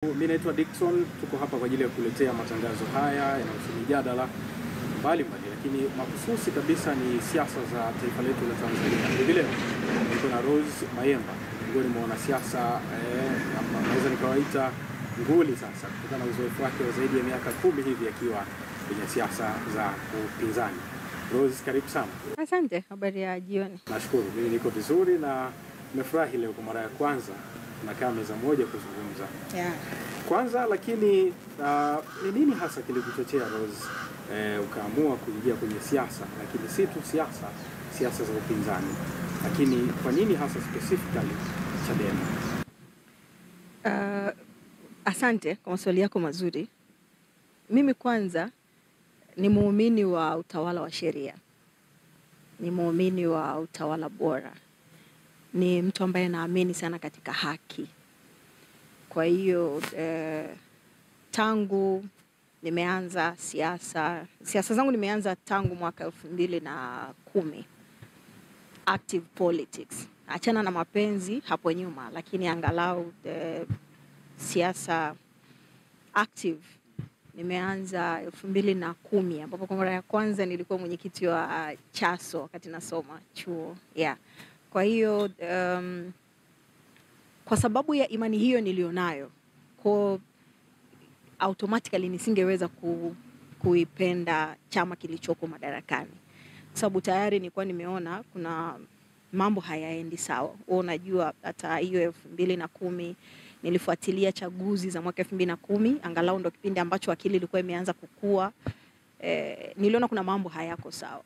Mimi naitwa Dickson, tuko hapa kwa ajili ya kuletea matangazo haya yanayohusu mijadala mbalimbali, lakini mahususi kabisa ni siasa za taifa letu la Tanzania. Hivi leo niko na Rose Mayemba, miongoni mwa wanasiasa naweza nikawaita nguli sasa, kutokana na uzoefu wake wa zaidi ya miaka 10 hivi akiwa kwenye siasa za upinzani. Rose, karibu sana. Asante, habari ya jioni. Nashukuru, mimi niko vizuri na nimefurahi leo kwa mara ya kwanza tunakaa meza moja kuzungumza. Yeah. Kwanza lakini ni nini hasa kilikuchochea Rose ukaamua kuingia kwenye siasa, lakini si tu siasa za upinzani, lakini kwa nini hasa specifically Chadema? Asante kwa maswali yako mazuri. Mimi kwanza ni muumini wa utawala wa sheria. Ni muumini wa utawala bora. Ni mtu ambaye naamini sana katika haki. Kwa hiyo tangu nimeanza siasa zangu nimeanza tangu mwaka 2010. Active politics. Achana na mapenzi hapo nyuma, lakini angalau siasa active nimeanza 2010, ambapo kwa mara ya kwanza nilikuwa mwenyekiti wa Chaso wakati nasoma chuo. Yeah. Kwa hiyo kwa sababu ya imani hiyo nilionayo, kwa automatically nisingeweza kuipenda chama kilichoko madarakani. Kwa sababu tayari nilikuwa nimeona kuna mambo hayaendi sawa. Unajua hata hiyo 2010 nilifuatilia chaguzi za mwaka 2010, angalau ndo kipindi ambacho akili ilikuwa imeanza kukua. Niliona kuna mambo hayako sawa.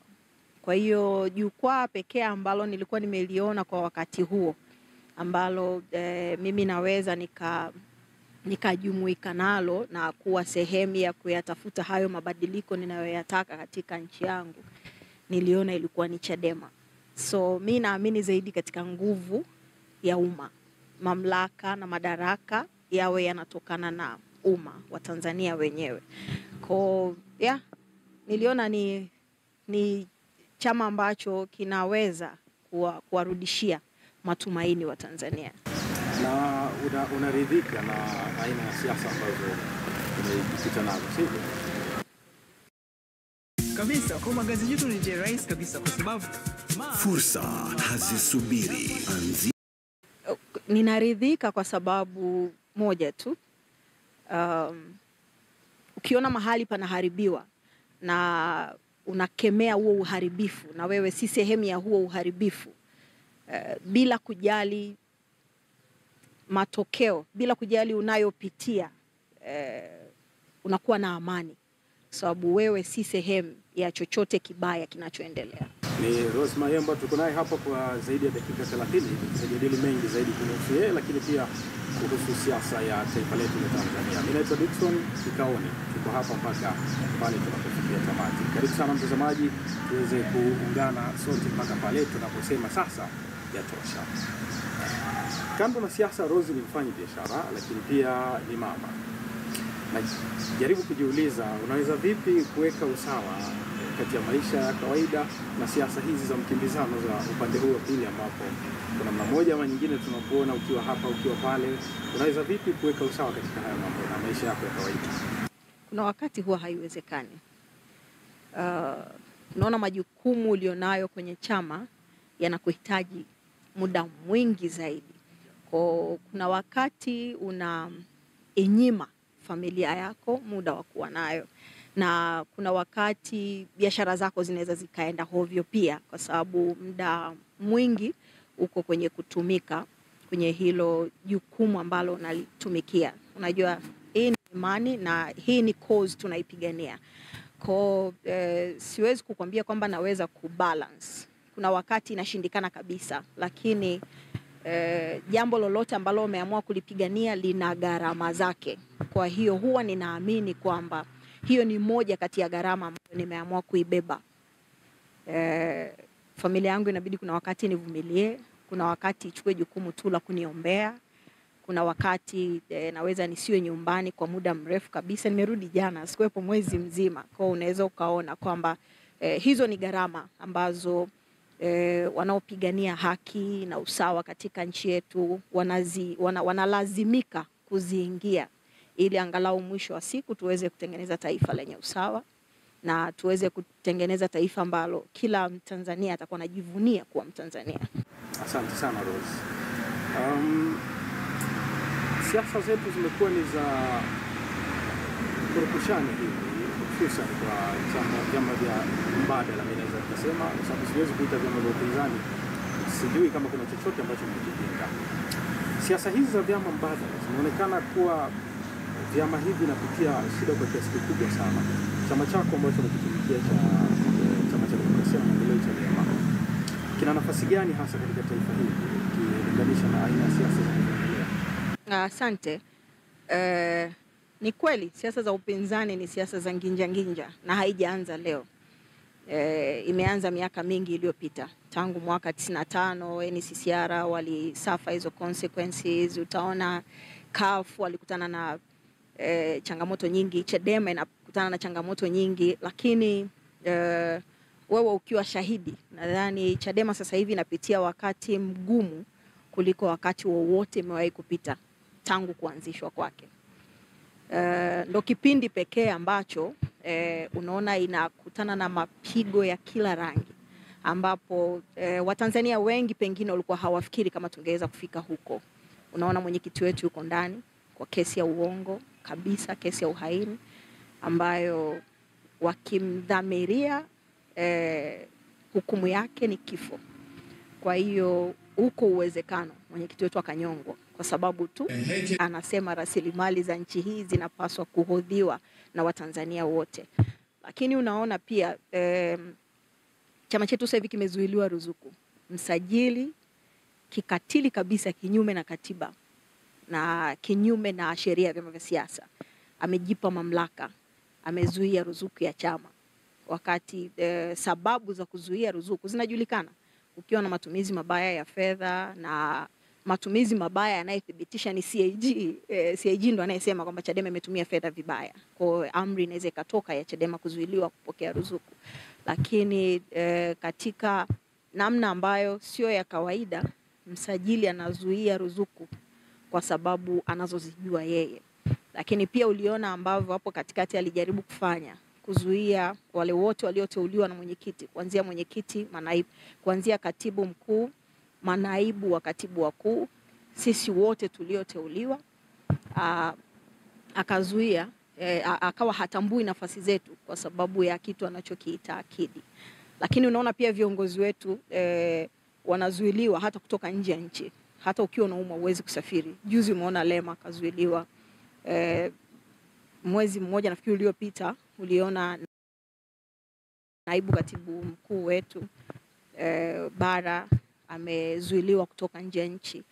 Kwa hiyo jukwaa pekee ambalo nilikuwa nimeliona kwa wakati huo, ambalo mimi naweza nikajumuika nalo na kuwa sehemu ya kuyatafuta hayo mabadiliko ninayoyataka katika nchi yangu, niliona ilikuwa ni Chadema. So mimi naamini zaidi katika nguvu ya umma. Mamlaka na madaraka yawe yanatokana na umma wa Tanzania wenyewe. Kwa niliona ni chama ambacho kinaweza kuwarudishia matumaini wa Tanzania. Na unaridhika na aina ya siasa ambazo umejikita nazo, sivyo? Kabisa, kwa magazeti yetu ni rahisi kabisa kwa sababu fursa hazisubiri. Ninaridhika kwa sababu moja tu. Ukiona mahali panaharibiwa na unakemea huo uharibifu, na wewe si sehemu ya huo uharibifu, bila kujali matokeo, bila kujali unayopitia, unakuwa na amani, sababu wewe si sehemu ya chochote kibaya kinachoendelea. Ni Rose Mayemba, tuko naye hapa kwa zaidi ya dakika 30 tukijadili mengi zaidi kuhusu yeye, lakini pia kuhusu siasa ya taifa letu la Tanzania. Mimi naitwa Dickson Kikaoni, tuko hapa mpaka pale tunapofikia tamati. Karibu sana mtazamaji, tuweze kuungana sote mpaka pale tunaposema sasa yatosha. Kando na siasa, Rose ni mfanya biashara, lakini pia ni mama. Na jaribu kujiuliza, unaweza vipi kuweka usawa kati ya maisha ya kawaida na siasa hizi za mkimbizano za upande huu wa pili, ambapo kuna namna moja ama nyingine tunakuona ukiwa hapa ukiwa pale? Unaweza vipi kuweka usawa katika haya mambo na maisha yako ya kawaida? Kuna wakati huwa haiwezekani. Unaona majukumu ulionayo kwenye chama yanakuhitaji muda mwingi zaidi. Kuna wakati enyima familia yako muda wa kuwa nayo, na kuna wakati biashara zako zinaweza zikaenda hovyo pia, kwa sababu muda mwingi uko kwenye kutumika kwenye hilo jukumu ambalo unalitumikia. Unajua hii ni imani na hii ni cause tunaipigania. Siwezi kukwambia kwamba naweza kubalance. Kuna wakati inashindikana kabisa, lakini jambo lolote ambalo umeamua kulipigania lina gharama zake. Kwa hiyo huwa ninaamini kwamba hiyo ni moja kati ya gharama ambayo nimeamua kuibeba. Familia yangu inabidi kuna wakati nivumilie, kuna wakati ichukue jukumu tu la kuniombea, kuna wakati naweza nisiwe nyumbani kwa muda mrefu kabisa. Nimerudi jana, sikuwepo mwezi mzima. Kwa unaweza ukaona kwamba hizo ni gharama ambazo wanaopigania haki na usawa katika nchi yetu wanalazimika kuziingia ili angalau mwisho wa siku tuweze kutengeneza taifa lenye usawa na tuweze kutengeneza taifa ambalo kila Mtanzania atakuwa anajivunia kuwa Mtanzania. Asante sana Rose. Siasa zetu zimekuwa ni za kurukushani hivi, hususan kwa vyama vya mbadala, mimi naweza kusema, kwa sababu siwezi kuita vyama vya upinzani, sijui kama kuna chochote ambacho mmekijenga. Siasa hizi za vyama mbadala zinaonekana kuwa vyama hivi vinapitia shida kwa kiasi kikubwa sana. Chama chako ambacho unakitumikia cha Chama cha Demokrasia na Maendeleo, Chadema, kina nafasi gani hasa katika taifa hili ukilinganisha na aina ya siasa zinazoendelea? Asante. Ni kweli siasa za upinzani ni siasa za nginja na haijaanza leo. Imeanza miaka mingi iliyopita. Tangu mwaka 95 NCCR walisafa hizo consequences. Utaona CUF walikutana na changamoto nyingi, Chadema inakutana na changamoto nyingi, lakini wewe ukiwa shahidi, nadhani Chadema sasa hivi inapitia wakati mgumu kuliko wakati wowote imewahi kupita tangu kuanzishwa kwake. Ndo kipindi pekee ambacho unaona inakutana na mapigo ya kila rangi, ambapo Watanzania wengi pengine walikuwa hawafikiri kama tungeweza kufika huko. Unaona mwenyekiti wetu yuko ndani kwa kesi ya uongo kabisa, kesi ya uhaini ambayo wakimdhamiria hukumu yake ni kifo. Kwa hiyo huko uwezekano mwenyekiti wetu akanyongwa kwa sababu tu anasema rasilimali za nchi hii zinapaswa kuhodhiwa na Watanzania wote. Lakini unaona pia chama chetu sasa hivi kimezuiliwa ruzuku. Msajili kikatili kabisa, kinyume na katiba na kinyume na sheria ya vyama vya siasa, amejipa mamlaka, amezuia ruzuku ya chama, wakati sababu za kuzuia ruzuku zinajulikana. Ukiwa na matumizi mabaya ya fedha, na matumizi mabaya yanayothibitisha ni CAG. CAG ndo anayesema kwamba Chadema imetumia fedha vibaya. Kwa amri inaweza ikatoka ya Chadema kuzuiliwa kupokea ruzuku. Lakini katika namna ambayo sio ya kawaida, msajili anazuia ruzuku kwa sababu anazozijua yeye. Lakini pia uliona ambavyo hapo katikati alijaribu kufanya kuzuia wale wote walioteuliwa na mwenyekiti, kuanzia mwenyekiti, manaibu, kuanzia katibu mkuu, manaibu wa katibu wakuu, sisi wote tulioteuliwa, akazuia, akawa hatambui nafasi zetu kwa sababu ya kitu anachokiita akidi. Lakini unaona pia viongozi wetu wanazuiliwa hata kutoka nje ya nchi. Hata ukiwa unaumwa huwezi kusafiri. Juzi umeona Lema akazuiliwa. Mwezi mmoja nafikiri uliopita uliona naibu katibu mkuu wetu bara amezuiliwa kutoka nje ya nchi.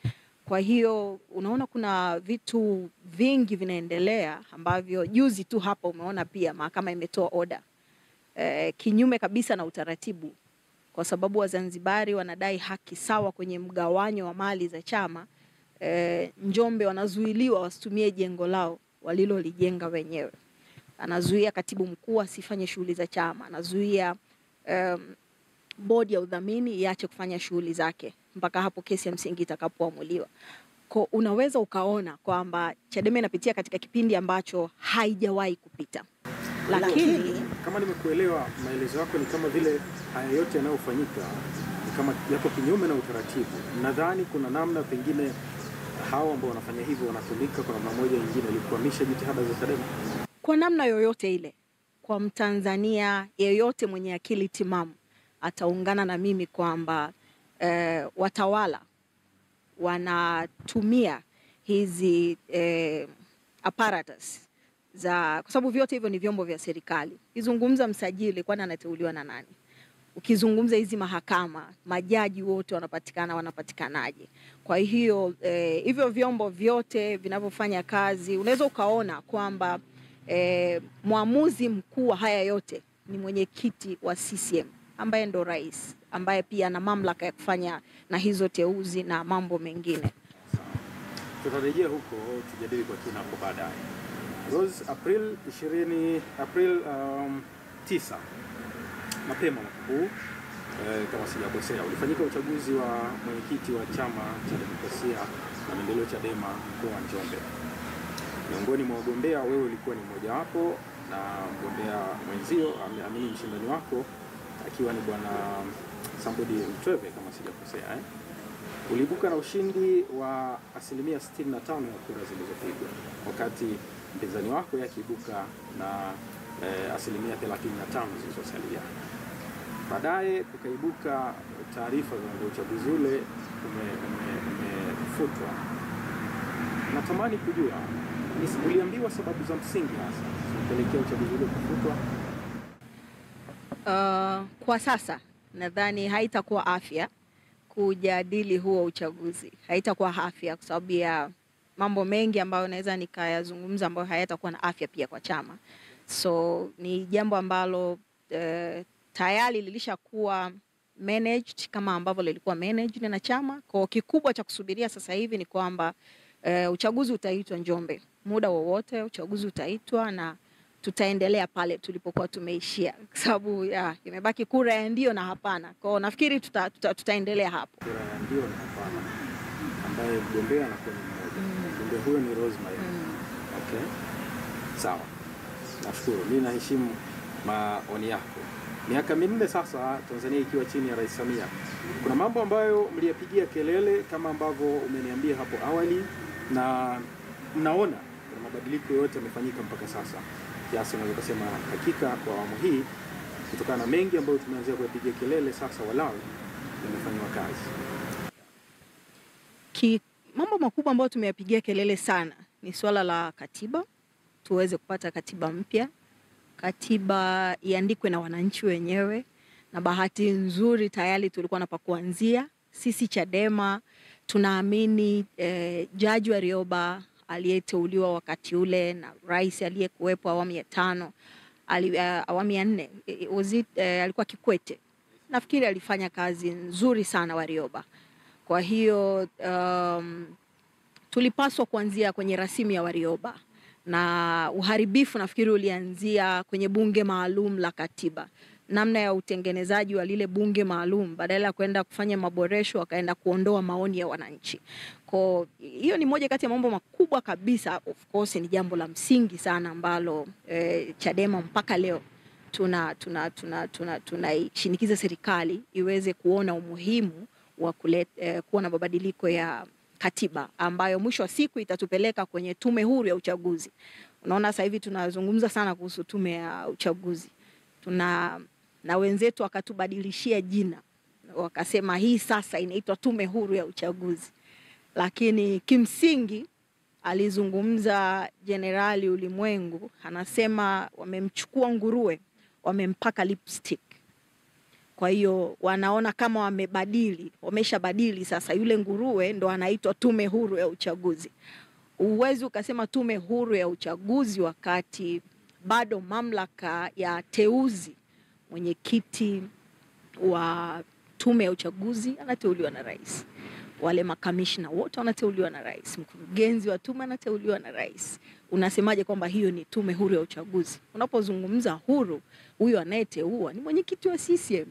Kwa hiyo unaona kuna vitu vingi vinaendelea ambavyo juzi tu hapa umeona pia mahakama imetoa order kinyume kabisa na utaratibu, kwa sababu Wazanzibari wanadai haki sawa kwenye mgawanyo wa mali za chama. Njombe wanazuiliwa wasitumie jengo lao walilolijenga wenyewe. Anazuia katibu mkuu asifanye shughuli za chama, anazuia bodi ya udhamini iache kufanya shughuli zake mpaka hapo kesi ya msingi itakapoamuliwa. Kwa unaweza ukaona kwamba Chadema inapitia katika kipindi ambacho haijawahi kupita. Lakini kama nimekuelewa, maelezo yako ni kama vile haya yote yanayofanyika ni kama yako kinyume na utaratibu. Nadhani kuna namna pengine hao ambao wanafanya hivyo wanatumika kwa namna moja nyingine ili kuhamisha jitihada za Chadema. Kwa namna yoyote ile, kwa Mtanzania yeyote mwenye akili timamu ataungana na mimi kwamba watawala wanatumia hizi apparatus za, kwa sababu vyote hivyo ni vyombo vya serikali. Ukizungumza msajili, kwani anateuliwa na nani? Ukizungumza hizi mahakama, majaji wote wanapatikanaje? Kwa hiyo hivyo vyombo vyote vinavyofanya kazi, unaweza ukaona kwamba muamuzi mkuu wa haya yote ni mwenyekiti wa CCM ambaye ndo rais, ambaye pia ana mamlaka ya kufanya na hizo teuzi na mambo mengine. Tutarejea huko tujadili kwa kina hapo baadaye. Rose, April 9 mapema mkuu, kama sijakosea, ulifanyika uchaguzi wa mwenyekiti wa Chama cha Demokrasia na Maendeleo Chadema mkoa wa Njombe. Miongoni mwa wagombea wewe ulikuwa ni mmoja wapo, na mgombea mwenzio amini mshindani wako akiwa ni bwana Sambodi Mtweve kama sijakosea. Uliibuka na ushindi wa 65% ya kura zilizopigwa, wakati mpinzani wako yakiibuka na 35% zilizosalia. Baadaye kukaibuka taarifa za uchaguzi ule umefutwa. Natamani kujua uliambiwa sababu za msingi hasa zilipelekea uchaguzi ule kufutwa? Kwa sasa nadhani haitakuwa afya kujadili huo uchaguzi. Haitakuwa afya kwa sababu ya mambo mengi ambayo naweza nikayazungumza ambayo hayatakuwa na afya pia kwa chama. So ni jambo ambalo tayari lilishakuwa managed kama ambavyo lilikuwa managed na chama. Kwa kikubwa cha kusubiria sasa hivi ni kwamba uchaguzi utaitwa Njombe. Muda wowote uchaguzi utaitwa na tutaendelea pale tulipokuwa tumeishia, kwa sababu imebaki kura ya ndio na hapana. Kwa nafikiri tutaendelea hapo. Kura ya ndio na hapana, ambaye mgombea anakuwa ni mmoja. Mgombea huyo ni Rosemary. Okay. Sawa. Nashukuru. Mimi naheshimu maoni yako. Miaka 4 sasa Tanzania ikiwa chini ya Rais Samia. Kuna mambo ambayo mliyapigia kelele kama ambavyo umeniambia hapo awali, na mnaona kuna mabadiliko yote yamefanyika mpaka sasa. Kiasi unaweza kusema hakika kwa awamu hii kutokana na mengi ambayo tumeanzia kuyapigia kelele sasa walau yamefanywa kazi. Mambo makubwa ambayo tumeyapigia kelele sana ni swala la katiba. Tuweze kupata katiba mpya. Katiba iandikwe na wananchi wenyewe, na bahati nzuri tayari tulikuwa na pa kuanzia. Sisi Chadema tunaamini Jaji Warioba aliyeteuliwa wakati ule na rais aliyekuwepo awamu ya 5, awamu ya 4 alikuwa Kikwete. Nafikiri alifanya kazi nzuri sana Warioba. Kwa hiyo tulipaswa kuanzia kwenye rasimu ya Warioba, na uharibifu nafikiri ulianzia kwenye bunge maalum la katiba. Namna ya utengenezaji wa lile bunge maalum, badala ya kwenda kufanya maboresho wakaenda kuondoa maoni ya wananchi. Kwa hiyo ni moja kati ya mambo makubwa kabisa. Of course ni jambo la msingi sana ambalo Chadema mpaka leo tunaishinikiza serikali iweze kuona umuhimu wa kuwa na mabadiliko ya katiba ambayo mwisho wa siku itatupeleka kwenye tume huru ya uchaguzi. Unaona sasa hivi tunazungumza sana kuhusu tume ya uchaguzi. Na wenzetu wakatubadilishia jina. Wakasema hii sasa inaitwa tume huru ya uchaguzi. Lakini kimsingi alizungumza Jenerali Ulimwengu, anasema wamemchukua nguruwe, wamempaka lipstick. Kwa hiyo wanaona kama wameshabadili sasa yule nguruwe ndo anaitwa tume huru ya uchaguzi. Uwezi ukasema tume huru ya uchaguzi wakati bado mamlaka ya teuzi, mwenyekiti wa tume ya uchaguzi anateuliwa na rais. Wale makamishna wote wanateuliwa na rais. Mkurugenzi wa tume anateuliwa na rais. Unasemaje kwamba hiyo ni tume huru ya uchaguzi? Unapozungumza huru, huyo anayeteua ni mwenyekiti wa CCM.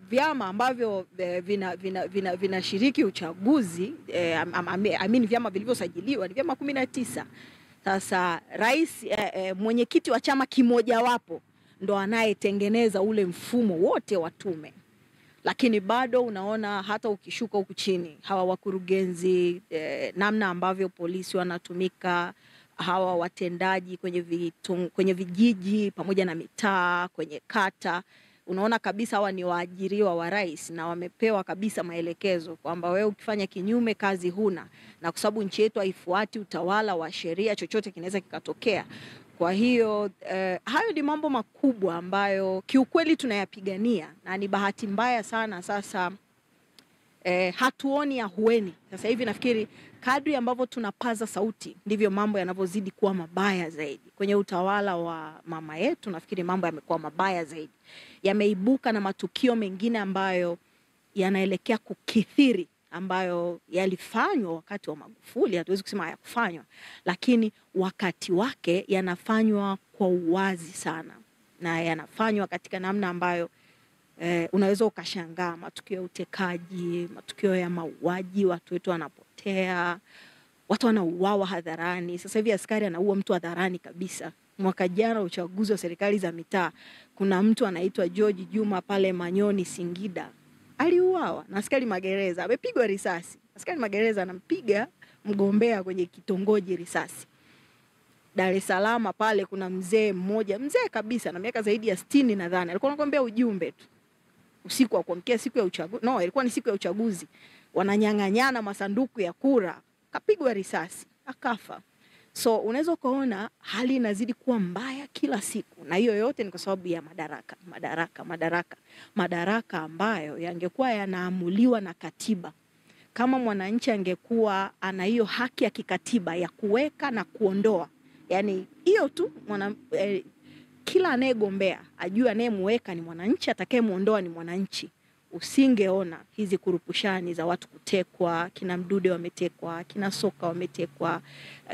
Vyama ambavyo vinashiriki uchaguzi, vyama vilivyosajiliwa ni vyama 19. Sasa rais, mwenyekiti wa chama kimoja wapo ndo anayetengeneza ule mfumo wote wa tume. Lakini bado unaona hata ukishuka huku chini, hawa wakurugenzi, namna ambavyo polisi wanatumika, hawa watendaji kwenye vijiji pamoja na mitaa, kwenye kata, unaona kabisa hawa ni waajiriwa wa rais na wamepewa kabisa maelekezo kwamba wewe ukifanya kinyume kazi huna, na kwa sababu nchi yetu haifuati utawala wa sheria, chochote kinaweza kikatokea. Kwa hiyo hayo ni mambo makubwa ambayo kiukweli tunayapigania, na ni bahati mbaya sana sasa hatuoni ahueni. Sasa hivi nafikiri kadri ambavyo tunapaza sauti ndivyo mambo yanavyozidi kuwa mabaya zaidi. Kwenye utawala wa mama yetu nafikiri mambo yamekuwa mabaya zaidi. Yameibuka na matukio mengine ambayo yanaelekea kukithiri, ambayo yalifanywa wakati wa Magufuli, hatuwezi kusema hayakufanywa, lakini wakati wake yanafanywa kwa uwazi sana, na yanafanywa katika namna ambayo unaweza ukashangaa. Matukio ya utekaji, matukio ya mauaji, watu wetu wanapotea. watu wanauawa hadharani. Sasa hivi askari anaua mtu hadharani kabisa. Mwaka jana uchaguzi wa serikali za mitaa, kuna mtu anaitwa George Juma pale Manyoni Singida, aliuawa na askari magereza, amepigwa risasi. Askari magereza anampiga mgombea kwenye kitongoji risasi. Dar es Salaam pale kuna mzee mmoja, mzee kabisa na miaka zaidi ya 60 nadhani, alikuwa anakuambia ujumbe tu usiku wa kuamkia siku ya uchaguzi. No, ilikuwa ni siku ya uchaguzi. Wananyang'anyana masanduku ya kura, kapigwa risasi, akafa. So unaweza kuona hali inazidi kuwa mbaya kila siku, na hiyo yote ni kwa sababu ya madaraka ambayo yangekuwa yanaamuliwa na katiba. Kama mwananchi angekuwa ana hiyo haki ya kikatiba ya kuweka na kuondoa, yani hiyo tu kila anayegombea ajue anayemweka ni mwananchi, atakayemuondoa ni mwananchi, usingeona hizi kurupushani za watu kutekwa. Kina Mdude wametekwa, kina Soka wametekwa,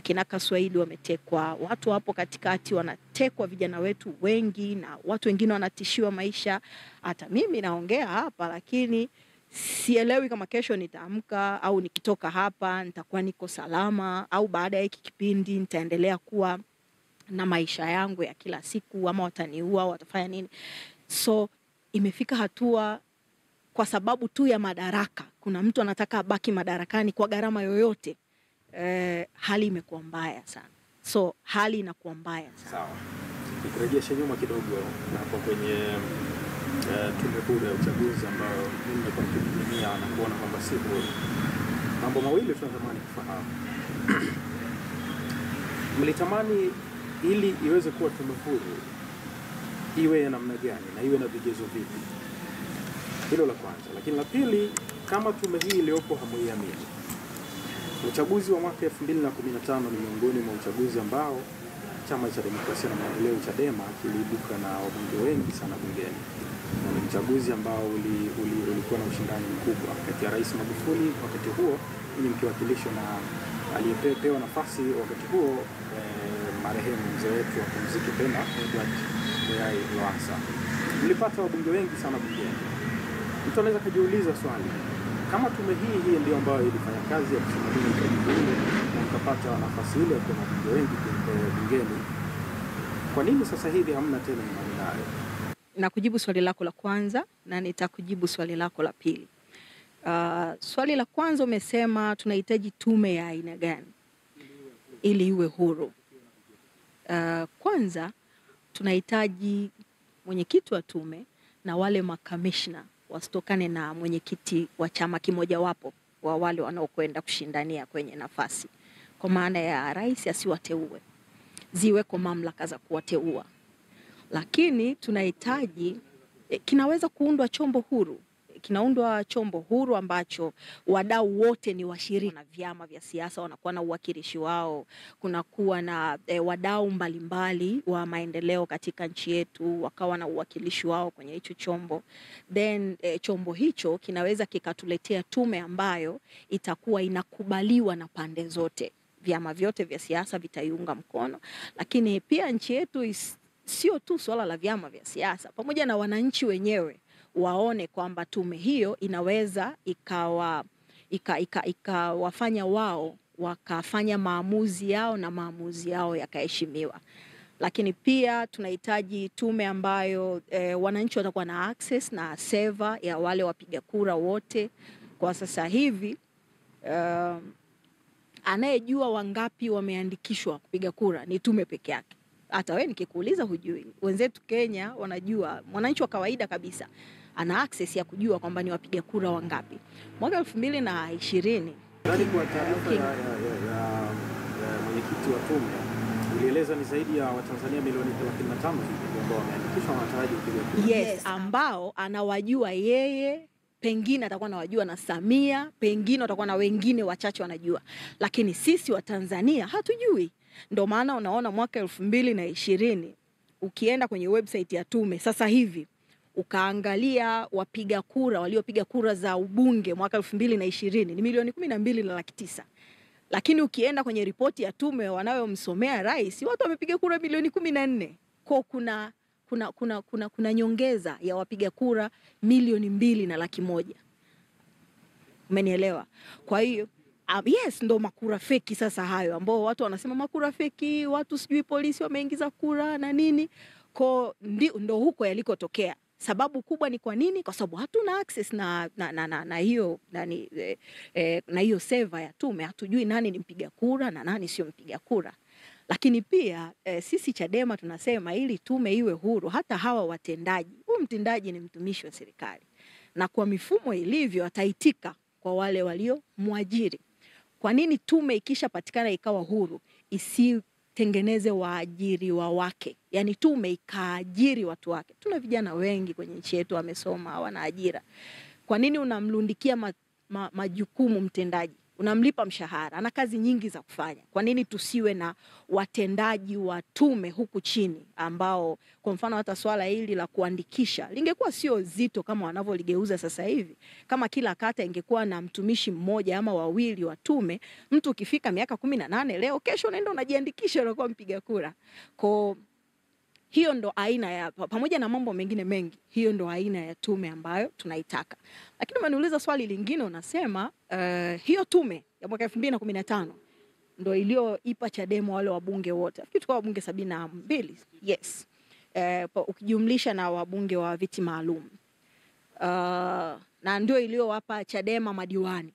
kina Kaswahili wametekwa. Watu hapo katikati wanatekwa, vijana wetu wengi, na watu wengine wanatishiwa maisha. Hata mimi naongea hapa, lakini sielewi kama kesho nitaamka au nikitoka hapa nitakuwa niko salama, au baada ya hiki kipindi nitaendelea kuwa na maisha yangu ya kila siku, ama wataniua, watafanya nini. So imefika hatua, kwa sababu tu ya madaraka, kuna mtu anataka abaki madarakani kwa gharama yoyote, hali imekuwa mbaya sana. So hali inakuwa mbaya sana. Sawa. Nikurejeshe nyuma kidogo hapo kwenye tume huru ya uchaguzi ambayo mimi nimekuwa nikimimia na kuona kwamba si huru. Mambo mawili tunatamani kufahamu. Mlitamani ili iweze kuwa tume huru iwe ya namna gani na iwe na vigezo vipi? Hilo la kwanza. Lakini la pili, kama tume hii iliyopo hamuiamini, uchaguzi wa mwaka 2015 ni miongoni mwa uchaguzi ambao Chama cha Demokrasia na Maendeleo Chadema kiliibuka na wabunge wengi sana bungeni. Na ni uchaguzi ambao ulikuwa na ushindani mkubwa kati ya Rais Magufuli wakati huo, ni mkiwakilishwa na aliyepewa nafasi wakati huo marehemu mzee wetu wa kumziki pema Edward Moyai Lowassa. Mlipata wabunge wengi sana bungeni. Mtu anaweza kujiuliza swali, kama tume hii ndio ambayo ilifanya kazi ya kusimamia uchaguzi na mkapata nafasi ile ya kuwa na wabunge wengi bungeni, kwa nini sasa hivi hamna tena imani nayo? Na kujibu swali lako la kwanza, na nitakujibu swali lako la pili. Swali la kwanza umesema tunahitaji tume ya aina gani ili iwe huru. Kwanza tunahitaji mwenyekiti wa tume na wale makamishna wasitokane na mwenyekiti wa chama kimoja wapo wa wale wanaokwenda kushindania kwenye nafasi. Kwa maana ya rais asiwateue, ziweko mamlaka za kuwateua. Lakini tunahitaji kinaweza kuundwa chombo huru. Kinaundwa chombo huru ambacho wadau wote ni washiriki, na vyama vya siasa wanakuwa na uwakilishi wao. Kuna kuwa na wadau mbalimbali wa maendeleo katika nchi yetu wakawa na uwakilishi wao kwenye hicho chombo. Then chombo hicho kinaweza kikatuletea tume ambayo itakuwa inakubaliwa na pande zote. Vyama vyote vya siasa vitaiunga mkono, lakini pia nchi yetu sio tu swala la vyama vya siasa, pamoja na wananchi wenyewe waone kwamba tume hiyo inaweza ikawafanya wao wakafanya maamuzi yao na maamuzi yao yakaheshimiwa. Lakini pia tunahitaji tume ambayo wananchi watakuwa na access na seva ya wale wapiga kura wote. Kwa sasa hivi anayejua wangapi wameandikishwa kupiga kura ni tume peke yake. Hata wewe nikikuuliza hujui. Wenzetu Kenya wanajua, mwananchi wa kawaida kabisa ana access ya kujua kwamba ni wapiga kura wangapi. Mwaka 2020 ndani kwa taarifa ya mwenyekiti wa tume ulieleza ni zaidi ya Watanzania milioni 35 hivi ambao wameandikishwa wanataraji kupiga kura. Yes, ambao anawajua yeye, pengine atakuwa anawajua na Samia, pengine atakuwa na wengine wachache wanajua. Lakini sisi wa Tanzania hatujui. Ndio maana unaona mwaka 2020 ukienda kwenye website ya tume sasa hivi ukaangalia wapiga kura waliopiga kura za ubunge mwaka 2020 ni milioni 12.9. Lakini ukienda kwenye ripoti ya tume wanayomsomea rais, watu wamepiga kura milioni 14. Kwa kuna nyongeza ya wapiga kura milioni 2.1. Umenielewa? Kwa hiyo Yes, ndo makura feki sasa hayo, ambao watu wanasema makura feki, watu sijui polisi wameingiza kura na nini. Ndo huko yalikotokea. Sababu kubwa ni kwa nini? Kwa sababu hatuna access na hiyo na hiyo server ya tume. Hatujui nani ni mpiga kura na nani sio mpiga kura. Lakini pia sisi Chadema tunasema ili tume iwe huru, hata hawa watendaji, huyu mtendaji ni mtumishi wa serikali, na kwa mifumo ilivyo ataitika kwa wale walio muajiri. Kwa nini tume ikishapatikana ikawa huru isitengeneze waajiriwa wake? Yani tume ikaajiri watu wake. Tuna vijana wengi kwenye nchi yetu wamesoma, hawana ajira. Kwa nini unamlundikia majukumu mtendaji? Unamlipa mshahara, ana kazi nyingi za kufanya. Kwa nini tusiwe na watendaji wa tume huku chini ambao, kwa mfano hata swala hili la kuandikisha lingekuwa sio zito kama wanavyoligeuza sasa hivi. Kama kila kata ingekuwa na mtumishi mmoja ama wawili wa tume, mtu ukifika miaka 18 leo, kesho unaenda unajiandikisha unakuwa mpiga kura. Kwa hiyo ndo aina ya, pamoja na mambo mengine mengi, hiyo ndo aina ya tume ambayo tunaitaka. Lakini umeniuliza swali lingine, unasema hiyo tume ya mwaka 2015 ndo iliyoipa Chadema wale wabunge wote. Nafikiri tulikuwa wabunge 72. Yes. Ukijumlisha na wabunge wa viti maalum. Na ndio iliyowapa Chadema madiwani.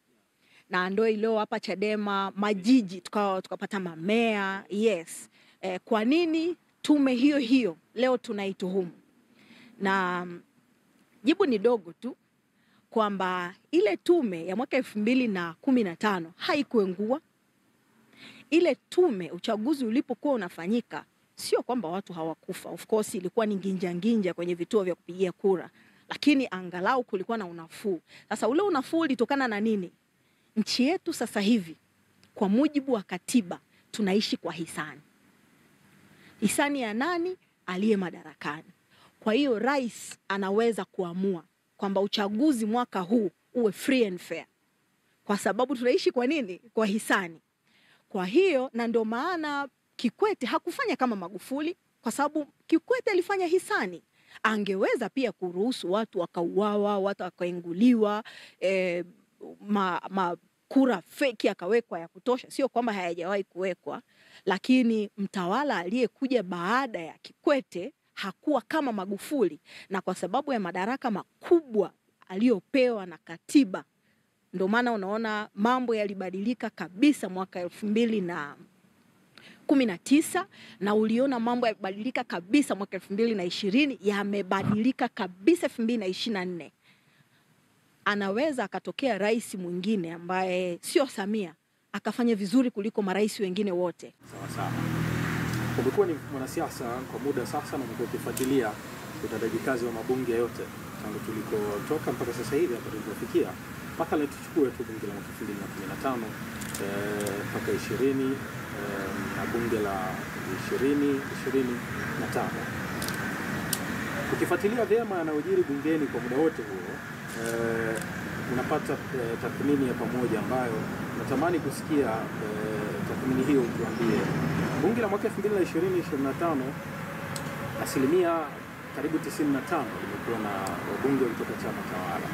Na ndio iliyowapa Chadema majiji, tukapata mamea. Yes. Kwa nini tume hiyo hiyo leo tunaituhumu? Na jibu ni dogo tu, kwamba ile tume ya mwaka 2015 haikuengua. Ile tume, uchaguzi ulipokuwa unafanyika, sio kwamba watu hawakufa. Of course ilikuwa ni nginja kwenye vituo vya kupigia kura, lakini angalau kulikuwa na unafuu. Sasa ule unafuu ulitokana na nini? Nchi yetu sasa hivi kwa mujibu wa katiba tunaishi kwa hisani. Hisani ya nani? Aliye madarakani. Kwa hiyo rais anaweza kuamua kwamba uchaguzi mwaka huu uwe free and fair. Kwa sababu tunaishi kwa nini? Kwa hisani. Kwa hiyo, na ndio maana Kikwete hakufanya kama Magufuli, kwa sababu Kikwete alifanya hisani. Angeweza pia kuruhusu watu wakauawa, watu wakainguliwa, kura feki akawekwa ya kutosha, sio kwamba hayajawahi kuwekwa, lakini mtawala aliyekuja baada ya Kikwete hakuwa kama Magufuli, na kwa sababu ya madaraka makubwa aliyopewa na katiba, ndio maana unaona mambo yalibadilika kabisa mwaka 2019, na uliona mambo yalibadilika kabisa mwaka 2020, yamebadilika kabisa 2024. Anaweza akatokea rais mwingine ambaye sio Samia akafanya vizuri kuliko marais wengine wote. Sawa sawa. Umekuwa ni mwanasiasa kwa muda sasa na umekuwa ukifuatilia utendaji kazi wa mabunge yote tangu tulikotoka mpaka sasa hivi hapa tulipofikia. Mpaka leo tuchukue tu bunge la mwaka 2015 mpaka 20 na bunge la 2025. Ukifuatilia vyema yanayojiri bungeni kwa muda wote huo, unapata tathmini ya pamoja ambayo natamani kusikia tathmini hiyo. Utuambie bunge la mwaka 2020-2025 asilimia karibu 95 limekuwa na wabunge kutoka chama tawala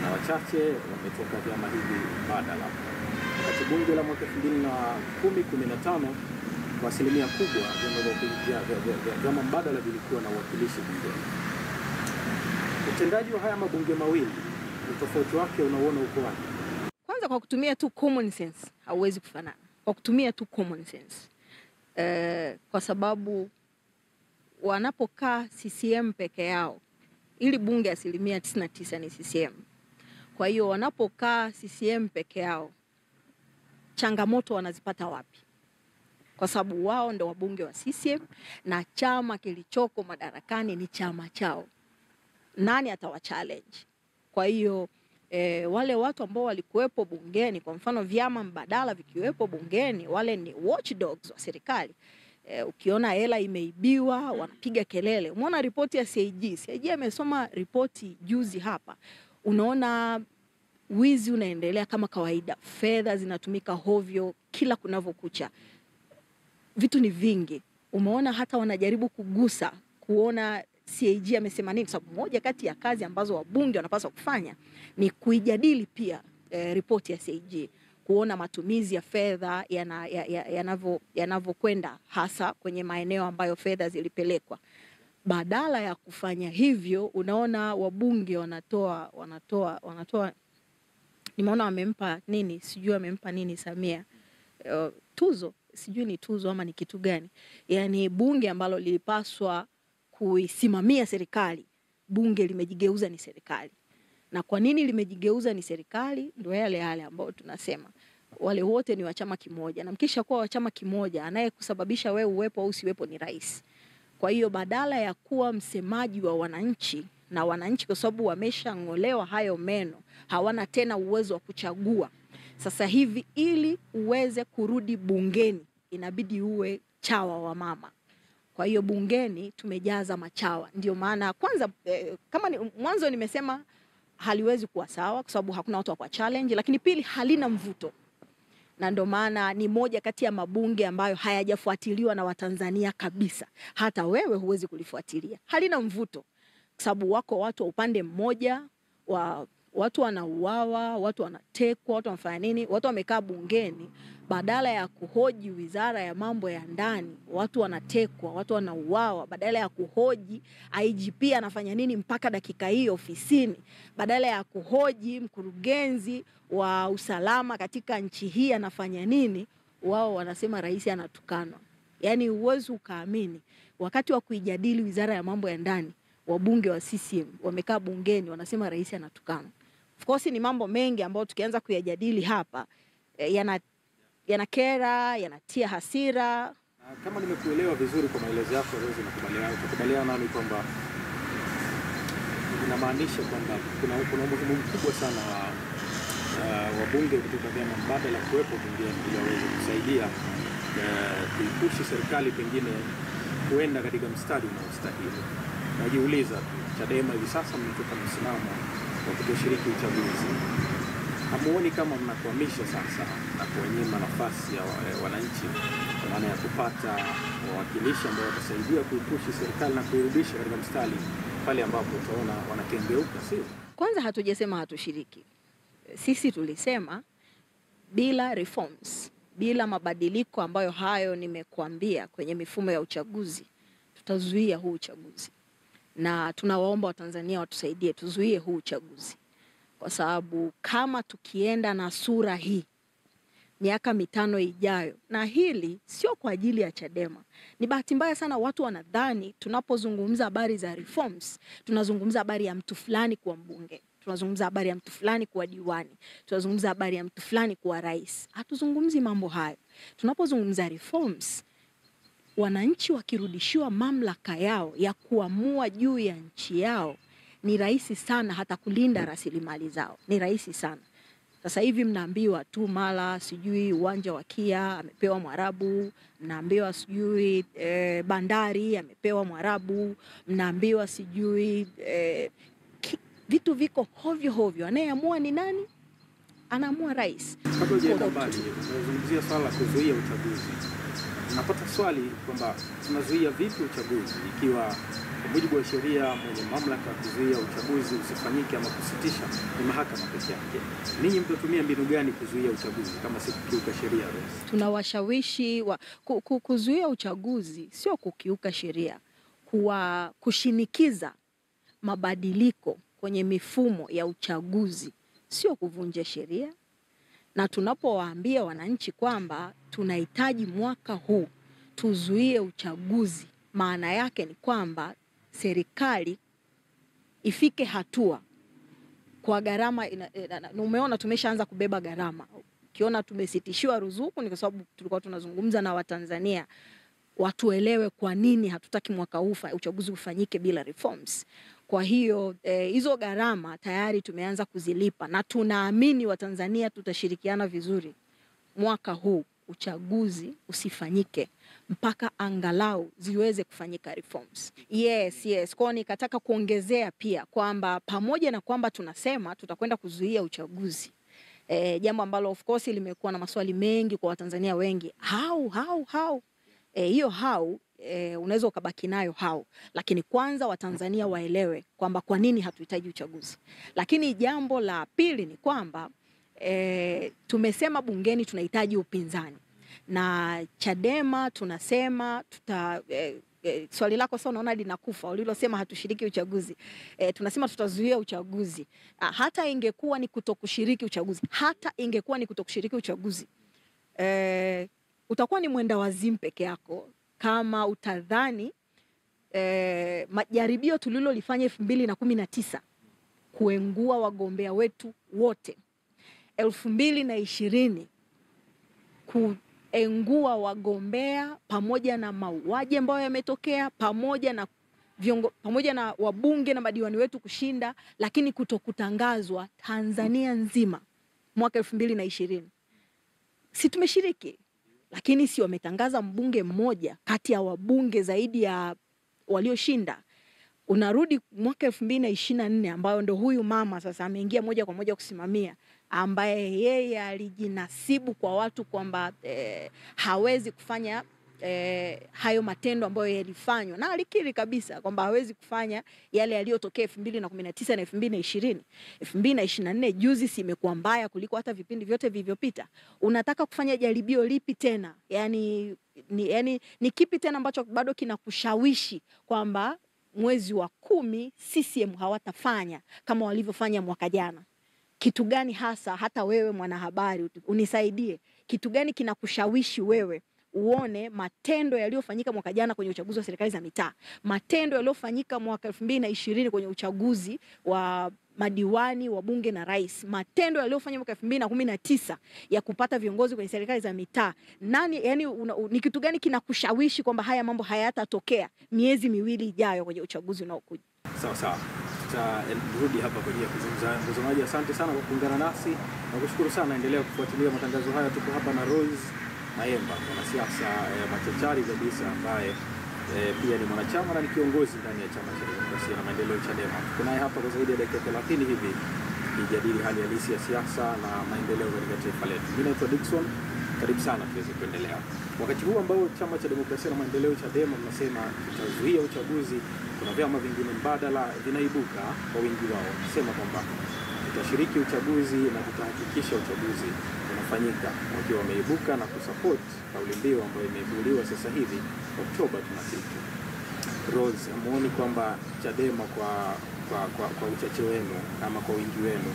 na wachache wametoka vyama hivi mbadala. Wakati bunge la mwaka 2010-2015 kwa asilimia kubwa vyama mbadala vilikuwa na uwakilishi bungeni. Utendaji wa haya mabunge mawili, utofauti wake unaona uko wapi? Kwanza, kwa kutumia tu common sense hauwezi kufanana. Kwa kutumia tu common sense. Kwa sababu wanapokaa CCM peke yao, ili bunge asilimia 99 ni CCM. Kwa hiyo wanapokaa CCM peke yao, changamoto wanazipata wapi? Kwa sababu wao ndo wabunge wa CCM na chama kilichoko madarakani ni chama chao. Nani atawachallenge? Kwa hiyo wale watu ambao walikuwepo bungeni, kwa mfano vyama mbadala vikiwepo bungeni, wale ni watchdogs wa serikali. Ukiona hela imeibiwa wanapiga kelele. Umeona ripoti ya CAG? CAG amesoma ripoti juzi hapa. Unaona wizi unaendelea kama kawaida. Fedha zinatumika hovyo kila kunavyokucha. Vitu ni vingi. Umeona hata wanajaribu kugusa kuona CAG amesema nini, sababu moja kati ya kazi ambazo wabunge wanapaswa kufanya ni kuijadili pia ripoti ya CAG. kuona matumizi ya fedha yanavyokwenda hasa kwenye maeneo ambayo fedha zilipelekwa. Badala ya kufanya hivyo, unaona wabunge wanatoa nimeona wamempa nini, sijui wamempa nini Samia, tuzo, sijui ni tuzo ama ni kitu gani. Yani bunge ambalo lilipaswa kuisimamia serikali, bunge limejigeuza ni serikali. Na kwa nini limejigeuza ni serikali? Ndio yale ambao tunasema wale wote ni wa chama kimoja, na mkisha kuwa wa chama kimoja, anayekusababisha wewe uwepo au usiwepo ni rais. Kwa hiyo badala ya kuwa msemaji wa wananchi, na wananchi kwa sababu wameshang'olewa hayo meno, hawana tena uwezo wa kuchagua. Sasa hivi ili uweze kurudi bungeni inabidi uwe chawa wa mama. Kwa hiyo bungeni tumejaza machawa. Ndio maana kwanza kama mwanzo nimesema haliwezi kuwa sawa kwa sababu hakuna watu wa kwa challenge, lakini pili halina mvuto. Na ndio maana ni moja kati ya mabunge ambayo hayajafuatiliwa na Watanzania kabisa. Hata wewe huwezi kulifuatilia. Halina mvuto. Kwa sababu wako watu wa upande mmoja, watu wanauawa, watu wanatekwa, watu wanafanya nini? Watu wamekaa bungeni, badala ya kuhoji wizara ya mambo ya ndani, watu wanatekwa, watu wanauawa. Badala ya kuhoji IGP anafanya nini mpaka dakika hii ofisini, badala ya kuhoji mkurugenzi wa usalama katika nchi hii anafanya nini, wao wanasema rais anatukanwa. Yani uwezo ukaamini, wakati wa kuijadili wizara ya mambo ya ndani, wabunge wa CCM wamekaa bungeni wanasema rais anatukana. Of course ni mambo mengi ambayo tukianza kuyajadili hapa yanakera, yanatia hasira. Kama nimekuelewa vizuri kwa maelezo yako, Rose, nakubaliana nami kwamba inamaanisha kwamba kuna umuhimu mkubwa sana wa bunge kutoka vyama mbadala kuwepo bungeni ili waweze kusaidia kuipushi serikali pengine kuenda katika mstari unaostahili. Najiuliza tu, Chadema hivi sasa mnatoka msimamo wa kutoshiriki uchaguzi. Hamuoni kama mnakwamisha sasa na kuwanyima nafasi ya wananchi kwa maana ya kupata wawakilishi ambao watasaidia kuipushi serikali na kuirudisha katika mstari pale ambapo utaona wanakengeuka, sio? Kwanza hatujasema hatushiriki. Sisi tulisema bila reforms, bila mabadiliko ambayo hayo nimekuambia kwenye mifumo ya uchaguzi, tutazuia huu uchaguzi. Na tunawaomba Watanzania watusaidie tuzuie huu uchaguzi. Kwa sababu kama tukienda na sura hii miaka 5 ijayo, na hili sio kwa ajili ya Chadema. Ni bahati mbaya sana watu wanadhani tunapozungumza habari za reforms, tunazungumza habari ya mtu fulani kuwa mbunge. Tunazungumza habari ya mtu fulani kuwa diwani. Tunazungumza habari ya mtu fulani kuwa rais. Hatuzungumzi mambo hayo. Tunapozungumza reforms, wananchi wakirudishiwa mamlaka yao ya kuamua juu ya nchi yao, ni rahisi sana hata kulinda rasilimali zao. Ni rahisi sana. Sasa hivi mnaambiwa tu mara sijui uwanja wa KIA amepewa Mwarabu, mnaambiwa sijui bandari amepewa Mwarabu, mnaambiwa sijui vitu viko hovyo. Anayeamua ni nani? Anaamua rais. Kabla hujaenda mbali, tunazungumzia swala la kuzuia uchaguzi. Napata swali kwamba tunazuia vipi uchaguzi ikiwa kwa mujibu wa sheria mwenye mamlaka ya kuzuia uchaguzi usifanyike ama kusitisha ni mahakama pekee yake. Ninyi mtatumia mbinu gani kuzuia uchaguzi kama si kukiuka sheria? Tunawashawishi kuzuia uchaguzi sio kukiuka sheria, kushinikiza mabadiliko kwenye mifumo ya uchaguzi sio kuvunja sheria. Na tunapowaambia wananchi kwamba tunahitaji mwaka huu tuzuie uchaguzi, maana yake ni kwamba serikali ifike hatua kwa gharama. Umeona tumeshaanza kubeba gharama. Ukiona tumesitishiwa ruzuku ni kwa sababu tulikuwa tunazungumza na Watanzania watuelewe kwa nini hatutaki mwaka huu uchaguzi ufanyike bila reforms. Kwa hiyo hizo gharama tayari tumeanza kuzilipa, na tunaamini Watanzania tutashirikiana vizuri mwaka huu uchaguzi usifanyike mpaka angalau ziweze kufanyika reforms. Yes. Kwa nikataka kuongezea pia kwamba pamoja na kwamba tunasema tutakwenda kuzuia uchaguzi, jambo ambalo of course limekuwa na maswali mengi kwa Watanzania wengi. How? Hiyo how unaweza ukabaki nayo how, lakini kwanza Watanzania waelewe kwamba kwa nini hatuhitaji uchaguzi. Lakini jambo la pili ni kwamba tumesema bungeni tunahitaji upinzani, na Chadema tunasema swali lako sasa unaona linakufa ulilosema hatushiriki uchaguzi. Tunasema tutazuia uchaguzi. Hata ingekuwa ni kutokushiriki uchaguzi. Utakuwa ni mwenda wazimu peke yako kama utadhani majaribio tulilolifanya 2019 kuengua wagombea wetu wote, 2020 kuengua wagombea pamoja na mauaji ambayo yametokea, pamoja na wabunge na madiwani wetu kushinda, lakini kutokutangazwa Tanzania nzima mwaka 2020. Si tumeshiriki, lakini si wametangaza mbunge mmoja kati ya wabunge zaidi ya walioshinda. Unarudi mwaka 2024 ambayo ndo huyu mama sasa ameingia moja kwa moja kusimamia, ambaye yeye alijinasibu kwa watu kwamba hawezi kufanya hayo matendo ambayo yalifanywa, na alikiri kabisa kwamba hawezi kufanya yale yaliyotokea 2019 na 2020. 2024 juzi si imekuwa mbaya kuliko hata vipindi vyote vilivyopita. Unataka kufanya jaribio lipi tena? Yani ni kipi tena ambacho bado kinakushawishi kwamba mwezi wa 10 CCM hawatafanya kama walivyofanya mwaka jana? Kitu gani hasa, hata wewe mwanahabari unisaidie, kitu gani kinakushawishi wewe uone matendo yaliyofanyika mwaka jana kwenye uchaguzi wa serikali za mitaa, matendo yaliyofanyika mwaka 2020 kwenye uchaguzi wa madiwani wa bunge na rais, matendo yaliyofanyika mwaka 2019 ya kupata viongozi kwenye serikali za mitaa? Ni kitu gani kinakushawishi kwamba haya mambo hayatatokea miezi miwili ijayo kwenye uchaguzi unaokuja? Sawa. Tutarudi hapa kwa ajili ya kuzungumza. Mtazamaji, asante sana kwa kuungana nasi. Nakushukuru sana, endelea kufuatilia matangazo haya. Tuko hapa na Rose Mayemba, mwanasiasa machachari kabisa ambaye pia ni mwanachama na ni kiongozi ndani ya Chama cha Demokrasia na Maendeleo Chadema. Tuko naye hapa kwa zaidi ya dakika 30 hivi kujadili hali halisi ya siasa na maendeleo katika taifa letu. Mimi naitwa Dickson, karibu sana tuweze kuendelea. Wakati huu ambao Chama cha Demokrasia na Maendeleo Chadema mnasema tutazuia uchaguzi, kuna vyama vingine mbadala vinaibuka kwa wingi wao kusema kwamba tutashiriki uchaguzi na tutahakikisha uchaguzi unafanyika, wakiwa wameibuka na kusupport kauli mbiu ambayo imeibuliwa sasa hivi Oktoba tunafika. Rose, amuoni kwamba Chadema kwa uchache wenu ama kwa wingi wenu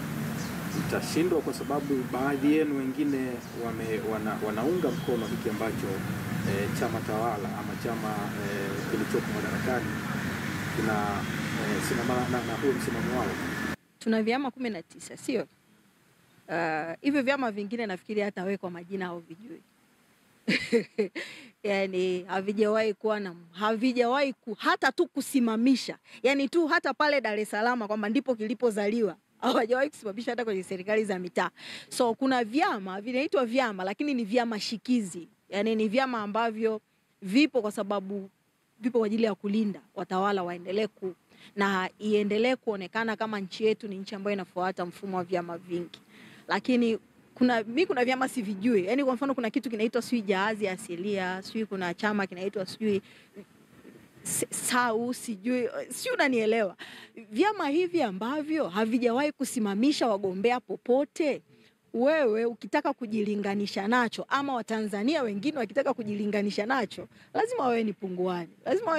mtashindwa, kwa sababu baadhi yenu wengine wanaunga mkono hiki ambacho chama tawala ama chama kilichoko madarakani kuna simama na huo msimamo wao? Tuna vyama 19, sio? Hivyo vyama vingine nafikiri hata wewe kwa majina au vijui. Yani havijawahi hata tu kusimamisha. Yani tu hata pale Dar es Salaam kwamba ndipo kilipozaliwa, hawajawahi kusimamisha hata kwenye serikali za mitaa. So kuna vyama vinaitwa vyama, lakini ni vyama shikizi. Yani ni vyama ambavyo vipo kwa sababu vipo kwa ajili ya kulinda watawala waendelee na iendelee kuonekana kama nchi yetu ni nchi ambayo inafuata mfumo wa vyama vingi. Lakini kuna vyama sivijui. Yani kwa mfano kuna kitu kinaitwa sui jahazi asilia, sui kuna chama kinaitwa sui SAU, sijui unanielewa. Vyama hivi ambavyo havijawahi kusimamisha wagombea popote, wewe ukitaka kujilinganisha nacho ama Watanzania wengine wakitaka kujilinganisha nacho, lazima wawe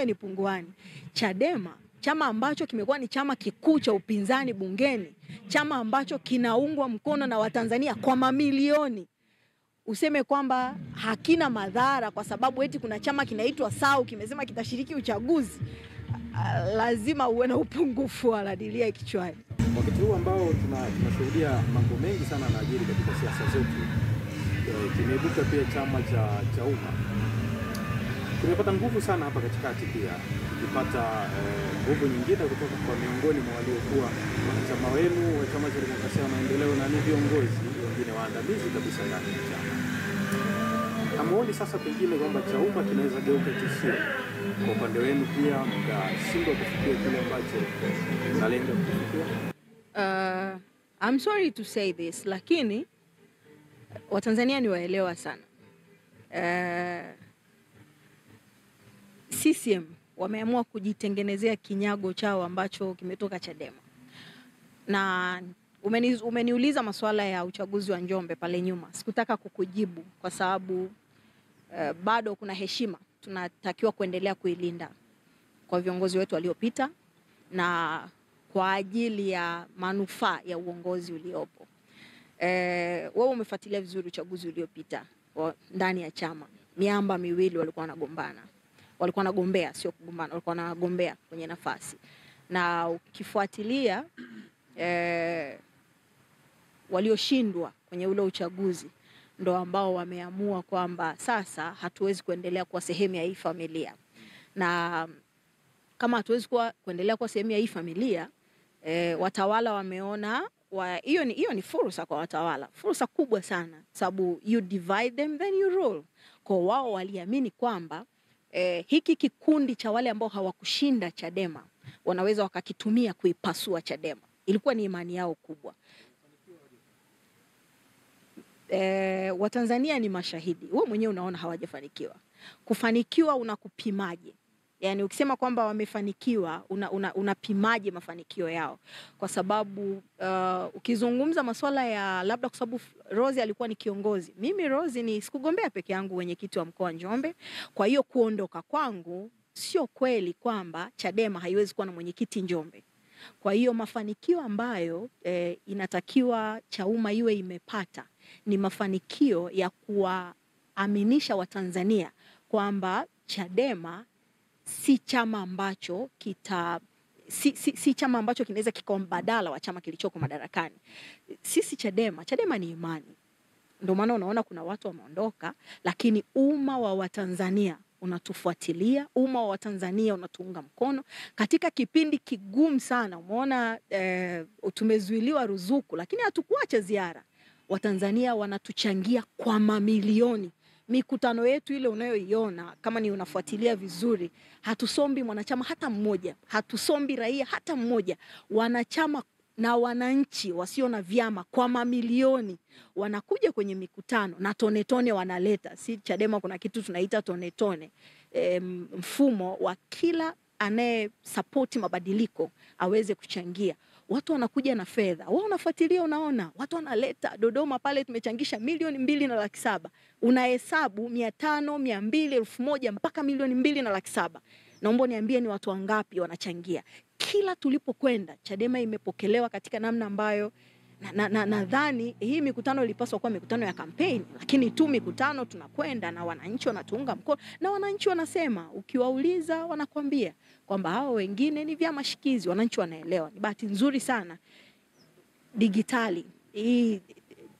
ni punguani. Chadema, chama ambacho kimekuwa ni chama kikuu cha upinzani bungeni, chama ambacho kinaungwa mkono na Watanzania kwa mamilioni, useme kwamba hakina madhara kwa sababu eti kuna chama kinaitwa SAU kimesema kitashiriki uchaguzi, lazima uwe na upungufu wa radilia kichwani. Wakati huu ambao tunashuhudia mambo mengi sana yanajiri katika siasa zetu, kimeibuka pia chama cha umma. Tumepata nguvu sana hapa katikati, pia tukipata nguvu nyingine kutoka kwa miongoni mwa waliokuwa wanachama wenu wa Chama cha Demokrasia na Maendeleo na ni viongozi wengine waandamizi kabisa ndani ya chama. Hamuoni sasa pengine kwamba Chauma kinaweza geuka tishio kwa upande wenu pia mkashindwa kufikia kile ambacho mnalenga kufikia? I'm sorry to say this, lakini Watanzania ni waelewa sana. CCM wameamua kujitengenezea kinyago chao ambacho kimetoka Chadema. Na Umeniuliza masuala ya uchaguzi wa Njombe pale nyuma. Sikutaka kukujibu kwa sababu bado kuna heshima tunatakiwa kuendelea kuilinda kwa viongozi wetu waliopita na kwa ajili ya manufaa ya uongozi uliopo. Wewe umefuatilia vizuri uchaguzi uliopita ndani ya chama. Miamba miwili walikuwa wanagombana. Walikuwa wanagombea, sio kugombana, walikuwa wanagombea kwenye nafasi. Na ukifuatilia walioshindwa kwenye ule uchaguzi ndo ambao wameamua kwamba sasa hatuwezi kuendelea kuwa sehemu ya hii familia. Na kama hatuwezi kuendelea kuwa sehemu ya hii familia, watawala wameona hiyo ni fursa kwa watawala. Fursa kubwa sana sababu you divide them then you rule. Kwa wao waliamini kwamba hiki kikundi cha wale ambao hawakushinda Chadema wanaweza wakakitumia kuipasua Chadema. Ilikuwa ni imani yao kubwa. Watanzania ni mashahidi. Wewe mwenyewe unaona hawajafanikiwa. Kufanikiwa unakupimaje? Yani ukisema kwamba wamefanikiwa unapimaje mafanikio yao? Kwa sababu ukizungumza masuala ya labda kwa sababu Rose alikuwa ni kiongozi. Mimi Rose ni sikugombea peke yangu mwenyekiti wa mkoa wa Njombe. Kwa hiyo kuondoka kwangu sio kweli kwamba Chadema haiwezi kuwa na mwenyekiti Njombe. Kwa hiyo mafanikio ambayo inatakiwa Chauma iwe imepata ni mafanikio ya kuwaaminisha Watanzania kwamba Chadema si chama ambacho si chama ambacho kinaweza kikawa mbadala wa chama kilichoko madarakani. Sisi Chadema ni imani. Ndio maana unaona kuna watu wameondoka, lakini umma wa Watanzania unatufuatilia, umma wa Watanzania unatuunga mkono katika kipindi kigumu sana. Umeona tumezuiliwa ruzuku lakini hatukuacha ziara. Watanzania wanatuchangia kwa mamilioni. Mikutano yetu ile unayoiona kama ni unafuatilia vizuri, hatusombi mwanachama hata mmoja, hatusombi raia hata mmoja. Wanachama na wananchi wasio na vyama kwa mamilioni wanakuja kwenye mikutano na tone wanaleta. Si Chadema kuna kitu tunaita tone. Mfumo wa kila anaye support mabadiliko aweze kuchangia. Watu wanakuja na fedha. Wao unafuatilia unaona. Watu wanaleta Dodoma pale tumechangisha 2,207,000. Unahesabu 500, 200, 1000 mpaka 2,207,000. Naomba niambie ni watu wangapi wanachangia. Kila tulipokwenda Chadema imepokelewa katika namna ambayo nadhani hii mikutano ilipaswa kuwa mikutano ya kampeni, lakini tu mikutano tunakwenda na wananchi wanatuunga mkono na wananchi wanasema, ukiwauliza wanakuambia kwamba hao wengine ni vyama shikizi. Wananchi wanaelewa. Ni bahati nzuri sana digitali, hii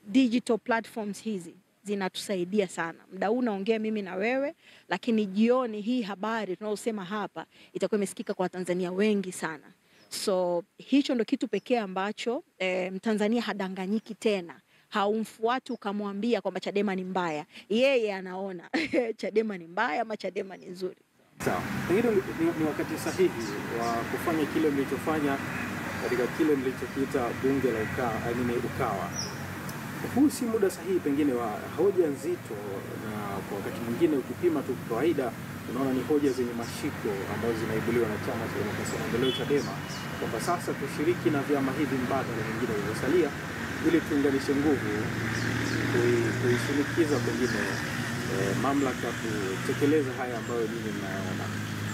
digital platforms hizi zinatusaidia sana. Muda huu naongea mimi na wewe, lakini jioni hii habari tunayosema hapa itakuwa imesikika kwa Tanzania wengi sana. So hicho ndo kitu pekee ambacho Mtanzania hadanganyiki tena. Haumfuati ukamwambia kwamba Chadema ni mbaya. Yeye anaona Chadema ni mbaya ama Chadema ni nzuri. Sawa. Pengine ni wakati sahihi wa kufanya kile mlichofanya katika kile mlichokiita bunge la Ukawa. Huu si muda sahihi pengine wa hoja nzito, na kwa wakati mwingine ukipima tu kawaida unaona ni hoja zenye mashiko ambazo zinaibuliwa na Chama cha Demokrasia na Maendeleo Chadema kwamba sasa tushiriki na vyama hivi mbadala vingine vilivyosalia ili tuunganishe nguvu kuishinikiza pengine mamlaka kutekeleza haya ambayo nyinyi mnaona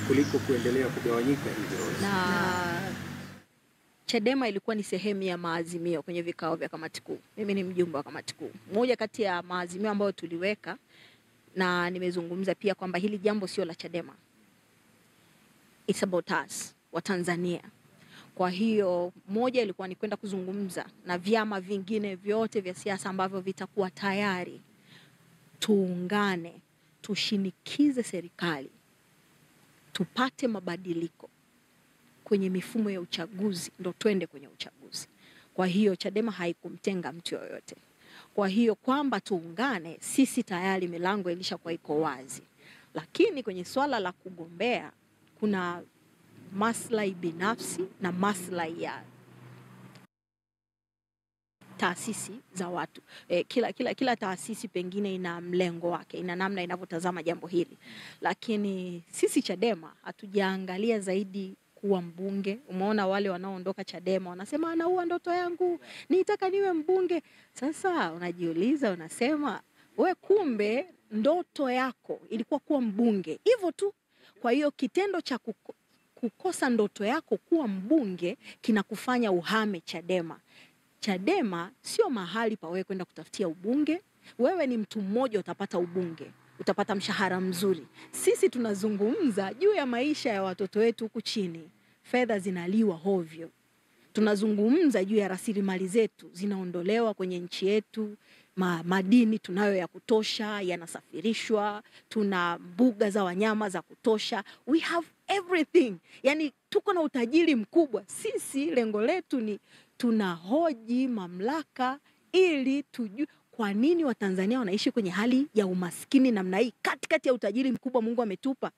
kuliko kuendelea kugawanyika hivyo. Na Chadema ilikuwa ni sehemu ya maazimio kwenye vikao vya kamati kuu. Mimi ni mjumbe wa kamati kuu. Moja kati ya maazimio ambayo tuliweka na nimezungumza pia kwamba hili jambo sio la Chadema. It's about us, wa Tanzania. Kwa hiyo moja ilikuwa ni kwenda kuzungumza na vyama vingine vyote vya siasa ambavyo vitakuwa tayari, tuungane, tushinikize serikali, tupate mabadiliko kwenye mifumo ya uchaguzi, ndo twende kwenye uchaguzi. Kwa hiyo Chadema haikumtenga mtu yoyote. Kwa hiyo kwamba tuungane, sisi tayari milango ilishakuwa iko wazi. Lakini kwenye swala la kugombea kuna maslahi binafsi na maslahi ya taasisi za watu. Kila taasisi pengine ina mlengo wake, ina namna inavyotazama jambo hili. Lakini sisi Chadema hatujaangalia zaidi kuwa mbunge. Umeona wale wanaoondoka Chadema wanasema anaua ndoto yangu, nitaka niwe mbunge. Sasa unajiuliza, unasema we kumbe ndoto yako ilikuwa kuwa mbunge hivyo tu. Kwa hiyo kitendo cha kukosa ndoto yako kuwa mbunge kinakufanya uhame Chadema. Chadema sio mahali pa wewe kwenda kutafutia ubunge. Wewe ni mtu mmoja utapata ubunge, utapata mshahara mzuri. Sisi tunazungumza juu ya maisha ya watoto wetu huku chini. Fedha zinaliwa hovyo. Tunazungumza juu ya rasilimali zetu zinaondolewa kwenye nchi yetu. Madini tunayo ya kutosha, yanasafirishwa, tuna mbuga za wanyama za kutosha. We have everything. Yani tuko na utajiri mkubwa. Sisi lengo letu ni tunahoji mamlaka ili tujue kwa nini Watanzania wanaishi kwenye hali ya umaskini namna hii katikati ya utajiri mkubwa Mungu ametupa.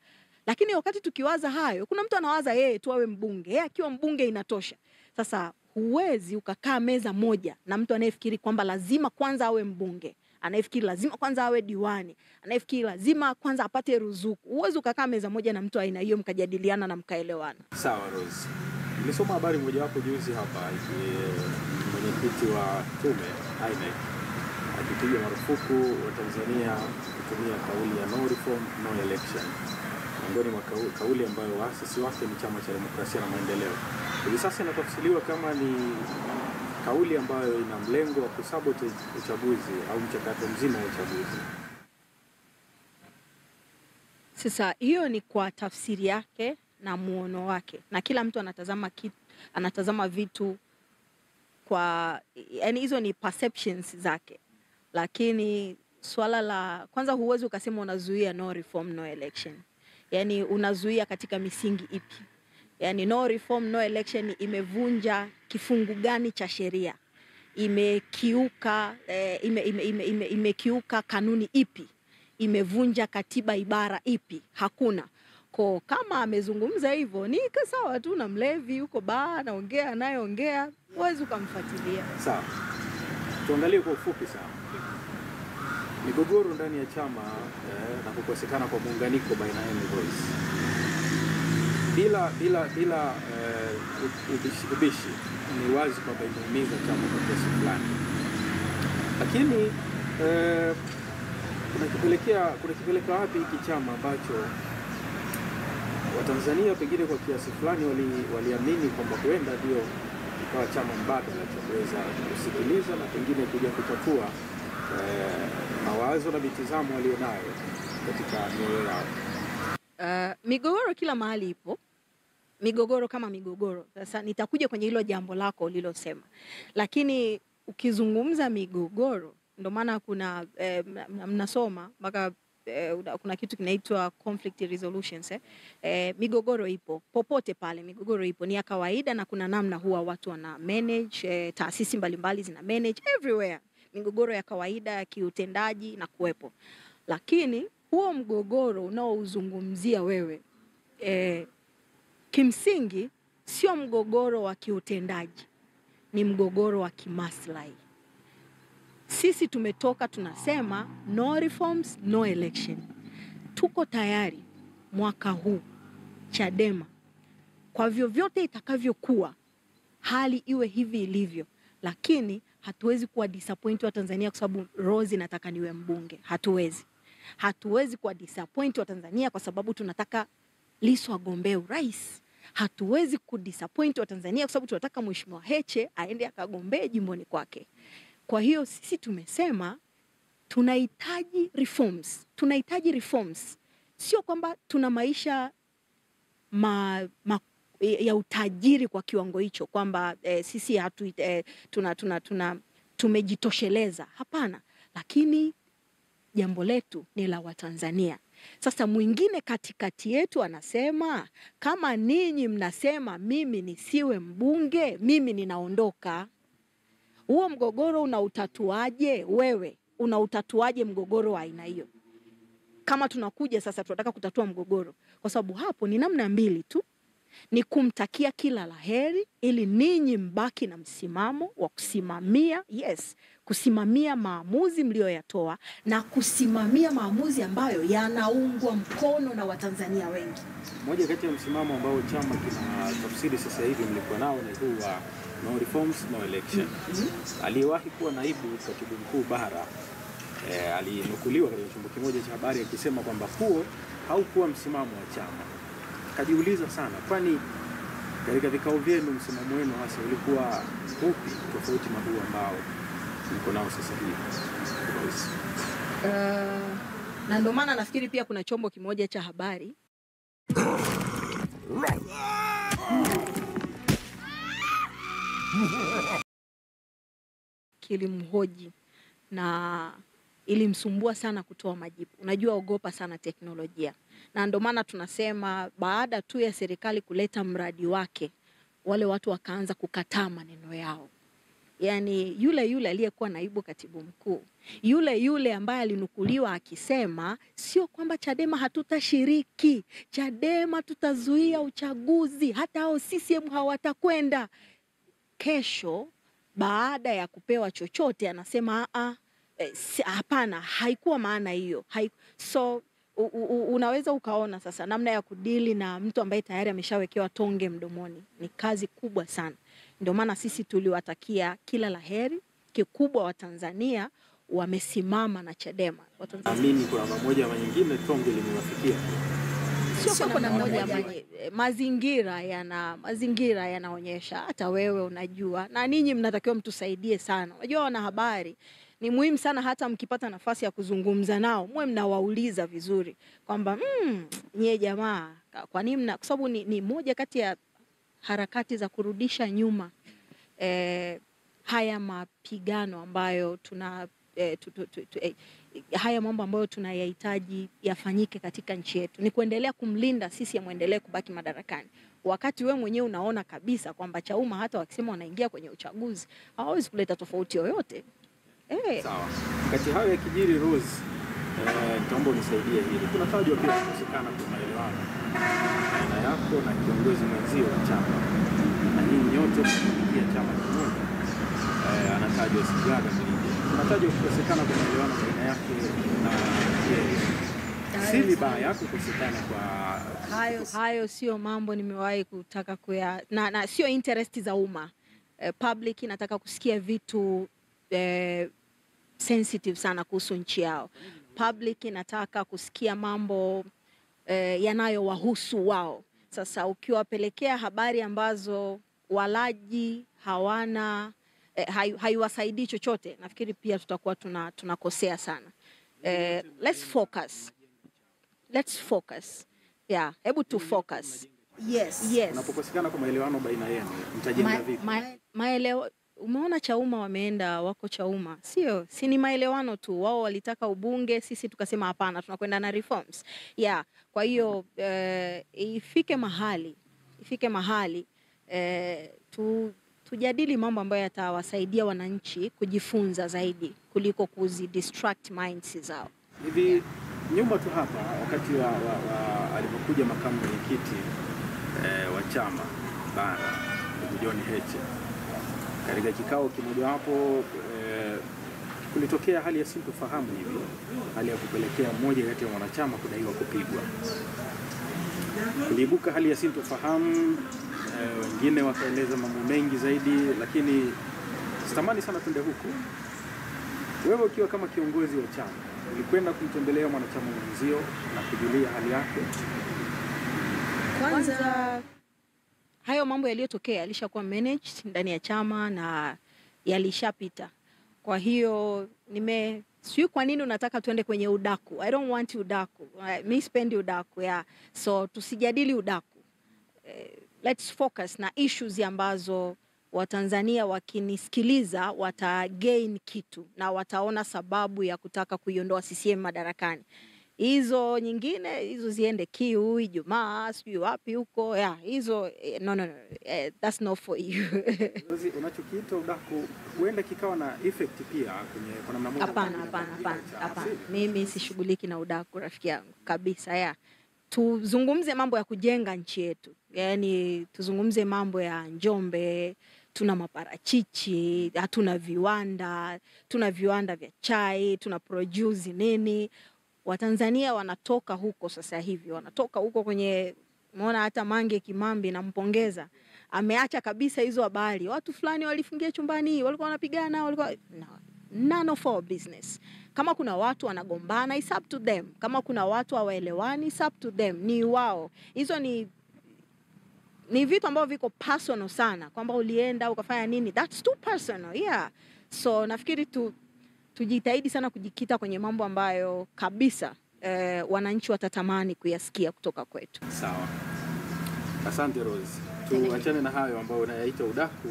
Lakini wakati tukiwaza hayo, kuna mtu anawaza yeye tu awe mbunge. Yeye akiwa mbunge inatosha. Sasa huwezi ukakaa meza moja na mtu anayefikiri kwamba lazima kwanza awe mbunge, anayefikiri lazima kwanza awe diwani, anayefikiri lazima kwanza apate ruzuku. Huwezi ukakaa meza moja na mtu aina hiyo mkajadiliana na mkaelewana. Sawa Rose. Nilisoma habari moja hapo juzi hapa, mwenyekiti wa tume INEC akipiga marufuku wa Tanzania kutumia kauli ya no reform no election. Miongoni mwa kauli ambayo waasisi wake ni Chama cha Demokrasia na Maendeleo. Hivi sasa inatafsiriwa kama ni kauli ambayo ina mlengo wa kusabotage uchaguzi au mchakato mzima wa uchaguzi. Sasa hiyo ni kwa tafsiri yake na muono wake. Na kila mtu anatazama vitu kwa, yani hizo ni perceptions zake. Lakini swala la kwanza, huwezi ukasema unazuia no reform no election. Yani unazuia katika misingi ipi? Yani no reform no election imevunja kifungu gani cha sheria? Imekiuka imekiuka kanuni ipi? Imevunja katiba ibara ipi? Hakuna. Kwa kama amezungumza hivyo ni sawa tu na mlevi yuko baa anaongea anayeongea, huwezi kumfuatilia. Sawa. Tuangalie kwa ufupi sana migogoro ndani ya chama na kukosekana kwa muunganiko baina ya Voice. Bila ubishi ni wazi kwamba imeumiza chama kwa kiasi fulani. Lakini kuna kipeleka wapi hiki chama ambacho Watanzania pengine kwa kiasi fulani waliamini kwamba huenda ndio ikawa chama mbadala cha kuweza kusikiliza na pengine kuja kutatua mawazo na mitazamo walionayo katika mioyo yao. Migogoro kila mahali ipo. Migogoro kama migogoro. Sasa nitakuja kwenye hilo jambo lako ulilosema. Lakini ukizungumza migogoro, ndio maana kuna mnasoma mpaka kuna kitu kinaitwa conflict resolutions. Migogoro ipo popote pale, migogoro ipo, ni ya kawaida na kuna namna huwa watu wana manage, taasisi mbalimbali zina manage everywhere. Migogoro ya kawaida ya kiutendaji na kuwepo. Lakini huo mgogoro unaouzungumzia wewe kimsingi sio mgogoro wa kiutendaji, ni mgogoro wa kimaslahi. Sisi tumetoka tunasema no reforms no election. Tuko tayari mwaka huu Chadema kwa vyovyote itakavyokuwa hali iwe hivi ilivyo, lakini hatuwezi kuwa disappoint wa Tanzania kwa sababu Rose nataka niwe mbunge. Hatuwezi kuwa disappoint wa Tanzania kwa sababu tunataka Lissu agombee urais. Hatuwezi kudisappoint wa Tanzania kwa sababu tunataka Mheshimiwa Heche aende akagombee jimboni kwake. Kwa hiyo sisi tumesema tunahitaji reforms. Tunahitaji reforms. Sio kwamba tuna maisha ya utajiri kwa kiwango hicho kwamba sisi tumejitosheleza. Hapana. Lakini jambo letu ni la Watanzania. Sasa mwingine katikati yetu anasema kama ninyi mnasema mimi nisiwe mbunge, mimi ninaondoka. Huo mgogoro unautatuaje wewe? Unautatuaje mgogoro wa aina hiyo? Kama tunakuja sasa tunataka kutatua mgogoro, kwa sababu hapo ni namna mbili tu. Ni kumtakia kila laheri ili ninyi mbaki na msimamo wa kusimamia kusimamia maamuzi mlioyatoa na kusimamia maamuzi ambayo yanaungwa mkono na Watanzania wengi. Moja kati ya msimamo ambao chama kina tafsiri sasa hivi mlikuwa nao ni huu wa no reforms no election. Aliyewahi kuwa naibu katibu mkuu bara alinukuliwa katika chombo kimoja cha habari akisema kwamba huo haukuwa msimamo wa chama. Kajiuliza sana, kwani katika vikao vyenu msimamo wenu hasa ulikuwa upi tofauti na huu ambao mko nao sasa hivi? Na ndio maana nafikiri pia kuna chombo kimoja cha habari kilimhoji na ilimsumbua sana kutoa majibu. Unajua ogopa sana teknolojia. Na ndio maana tunasema baada tu ya serikali kuleta mradi wake, wale watu wakaanza kukataa maneno yao. Yani yule aliyekuwa naibu katibu mkuu, yule ambaye alinukuliwa akisema sio kwamba Chadema hatutashiriki, Chadema tutazuia uchaguzi, hata hao CCM hawatakwenda. Kesho baada ya kupewa chochote anasema hapana, haikuwa maana hiyo. So unaweza ukaona sasa namna ya kudili na mtu ambaye tayari ameshawekewa tonge mdomoni ni kazi kubwa sana. Ndio maana sisi tuliwatakia kila laheri. Kikubwa Watanzania wamesimama na Chadema. Amini kwa namna moja ama nyingine tonge limewafikia. Sio kwa namna moja ama mazingira yanaonyesha, hata wewe unajua, na ninyi mnatakiwa mtusaidie sana. Unajua wanahabari ni muhimu sana, hata mkipata nafasi ya kuzungumza nao mwe mnawauliza vizuri kwamba nyie jamaa kwa nini kwa sababu ni moja kati ya harakati za kurudisha nyuma haya mapigano ambayo haya mambo ambayo tunayahitaji yafanyike katika nchi yetu ni kuendelea kumlinda sisi ya muendelee kubaki madarakani. Wakati wewe mwenyewe unaona kabisa kwamba Chauma hata wakisema wanaingia kwenye uchaguzi hawawezi kuleta tofauti yoyote. Sawa. Kati hayo ya kijiri Rose, naomba unisaidie hili. Kuna tajwa pia kukosekana kwa maelewano baina yako na kiongozi mwenzio wa chama. Na hii nyote mnafikia chama kimoja. Anatajwa Sigada Mlinde. Kuna tajwa kukosekana kwa maelewano baina yake na si vibaya kukosekana kwa hayo sio mambo nimewahi kutaka na sio interest za umma. Public inataka kusikia vitu sensitive sana kuhusu nchi yao. Public inataka kusikia mambo yanayowahusu wao. Sasa ukiwapelekea habari ambazo walaji hawana haiwasaidii chochote, nafikiri pia tutakuwa tunakosea sana. Let's focus. Yeah, hebu tu focus. Yes. Unapokosekana kwa maelewano baina yenu, mtajenga vipi? Umeona Chauma wameenda, wako Chauma. Si ni maelewano tu. Wao walitaka ubunge, sisi tukasema hapana, tunakwenda na reforms. Yeah, kwa hiyo ifike mahali tujadili mambo ambayo yatawasaidia wananchi kujifunza zaidi kuliko kuzidistract minds zao. Hivi nyuma tu hapa wakati alipokuja makamu mwenyekiti wa chama bara John Heche, katika kikao kimoja hapo kulitokea hali ya sintofahamu hivi, hali ya kupelekea mmoja kati ya wanachama kudaiwa kupigwa. Kuliibuka hali ya sintofahamu, wengine wakaeleza mambo mengi zaidi, lakini sitamani sana twende huko. Wewe ukiwa kama kiongozi wa chama, ulikwenda kumtembelea mwanachama mwenzio na kujulia hali yake? Kwanza hayo mambo yaliyotokea yalishakuwa managed ndani ya chama na yalishapita. Kwa hiyo sio kwa nini unataka tuende kwenye udaku. I don't want udaku. Mimi sipendi udaku. Yeah. So tusijadili udaku. Let's focus na issues ambazo Watanzania wakinisikiliza watagain kitu na wataona sababu ya kutaka kuiondoa CCM madarakani. Hizo nyingine hizo ziende Kiu, Ijumaa, sijui wapi huko. Yeah, hizo no. That's not for you. Unachokiita udaku huenda kikawa na effect pia kwa namna moja. Hapana. Mimi sishughuliki na udaku, rafiki yangu kabisa. Yeah. Tuzungumze mambo ya kujenga nchi yetu. Yaani tuzungumze mambo ya Njombe, tuna maparachichi, hatuna viwanda, tuna viwanda vya chai, tuna produce nini. Watanzania wanatoka huko sasa hivi, wanatoka huko kwenye, umeona hata Mange Kimambi nampongeza, ameacha kabisa hizo habari. Watu fulani walifungia chumbani, walikuwa wanapigana, walikuwa no, none of our business. Kama kuna watu wanagombana, it's up to them. Kama kuna watu hawaelewani, it's up to them. Ni wao. Hizo ni vitu ambavyo viko personal sana. Kwamba ulienda ukafanya nini, that's too personal. Yeah. So nafikiri tujitahidi sana kujikita kwenye mambo ambayo kabisa wananchi watatamani kuyasikia kutoka kwetu. Sawa. Asante Rose. Tuachane na hayo ambayo unayaita udaku,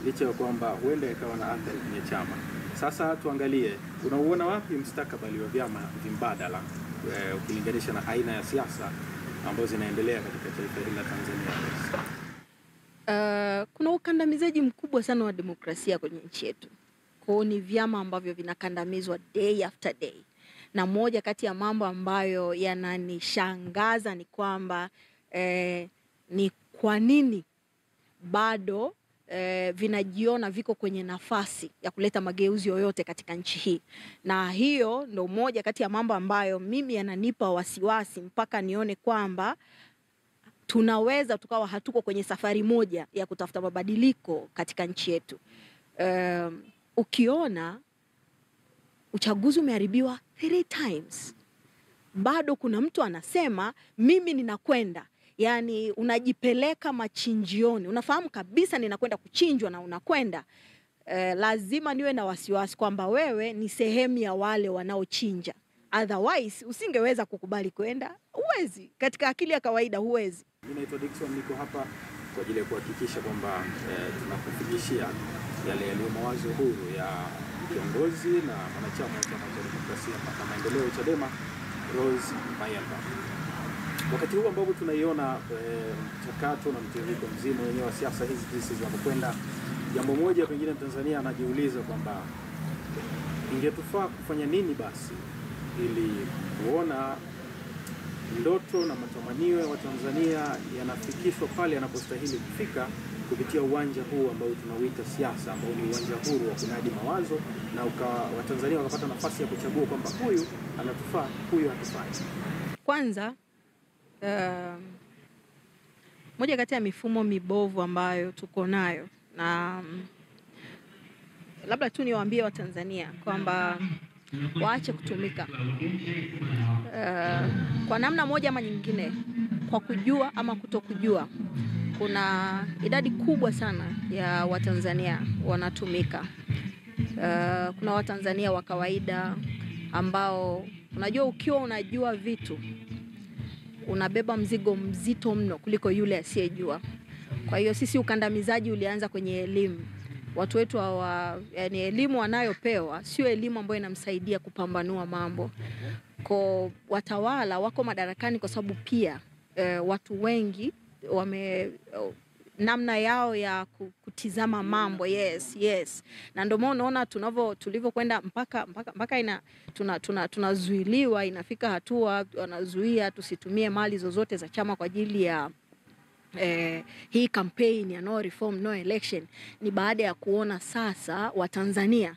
licha ya kwamba huenda ikawa na athari kwenye chama. Sasa tuangalie, unauona wapi mustakabali wa vyama vimbadala ukilinganisha na aina ya siasa ambazo zinaendelea katika taifa hili la Tanzania? Kuna ukandamizaji mkubwa sana wa demokrasia kwenye nchi yetu. Kwa ni vyama ambavyo vinakandamizwa day after day. Na moja kati ya mambo ambayo yananishangaza ni kwamba ni kwa nini bado vinajiona viko kwenye nafasi ya kuleta mageuzi yoyote katika nchi hii. Na hiyo ndo moja kati ya mambo ambayo mimi yananipa wasiwasi mpaka nione kwamba tunaweza tukawa hatuko kwenye safari moja ya kutafuta mabadiliko katika nchi yetu. Ukiona uchaguzi umeharibiwa 3 times, bado kuna mtu anasema mimi ninakwenda. Yani unajipeleka machinjioni, unafahamu kabisa ninakwenda kuchinjwa na unakwenda. Lazima niwe na wasiwasi kwamba wewe ni sehemu ya wale wanaochinja. Otherwise usingeweza kukubali kwenda. Huwezi, katika akili ya kawaida huwezi. Mimi naitwa Dickson, niko hapa kwa ajili ya kuhakikisha kwamba tunakufikishia yale yaliyo mawazo huru ya kiongozi na mwanachama wa Chama cha Demokrasia na Maendeleo Chadema, Rose Mayemba. Wakati huu ambapo tunaiona mchakato na mtiririko mzima wenyewe wa siasa hizi jinsi zinapokwenda, jambo moja pengine Tanzania anajiuliza kwamba ingetufaa kufanya nini basi ili kuona ndoto na matamanio ya Watanzania yanafikishwa pale yanapostahili kufika kupitia uwanja huu ambao tunauita siasa, ambao ni uwanja huru wa kunadi mawazo, na Watanzania wakapata nafasi ya kuchagua kwamba huyu anatufaa, huyu hatufai. Kwanza moja kati ya mifumo mibovu ambayo tuko nayo, na labda tu niwaambie Watanzania kwamba waache kutumika kwa namna moja ama nyingine, kwa kujua ama kutokujua. Kuna idadi kubwa sana ya Watanzania wanatumika. Kuna Watanzania wa kawaida ambao unajua, ukiwa unajua vitu unabeba mzigo mzito mno kuliko yule asiyejua. Kwa hiyo sisi ukandamizaji ulianza kwenye elimu. Watu wetu yani elimu wanayopewa sio elimu ambayo inamsaidia kupambanua mambo. Kwa watawala wako madarakani kwa sababu pia watu wengi namna yao ya kutizama mambo. Yes. Na ndio maana unaona tulivyokwenda mpaka tunazuiliwa, inafika hatua wanazuia tusitumie mali zozote za chama kwa ajili ya hii campaign ya no reform no election. Ni baada ya kuona sasa Watanzania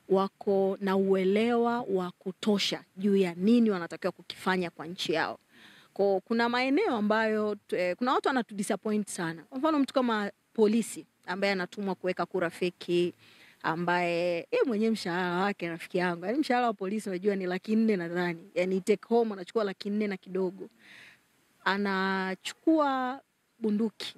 wako na uelewa wa kutosha juu ya nini wanatakiwa kukifanya kwa nchi yao. Kuna maeneo ambayo kuna watu wanatudisappoint sana. Kwa mfano mtu kama polisi ambaye anatumwa kuweka kura feki, ambaye mwenyewe mshahara wake, rafiki yangu, yani mshahara wa polisi unajua ni 400,000 nadhani. Yani take home anachukua 400,000 na kidogo. Anachukua bunduki,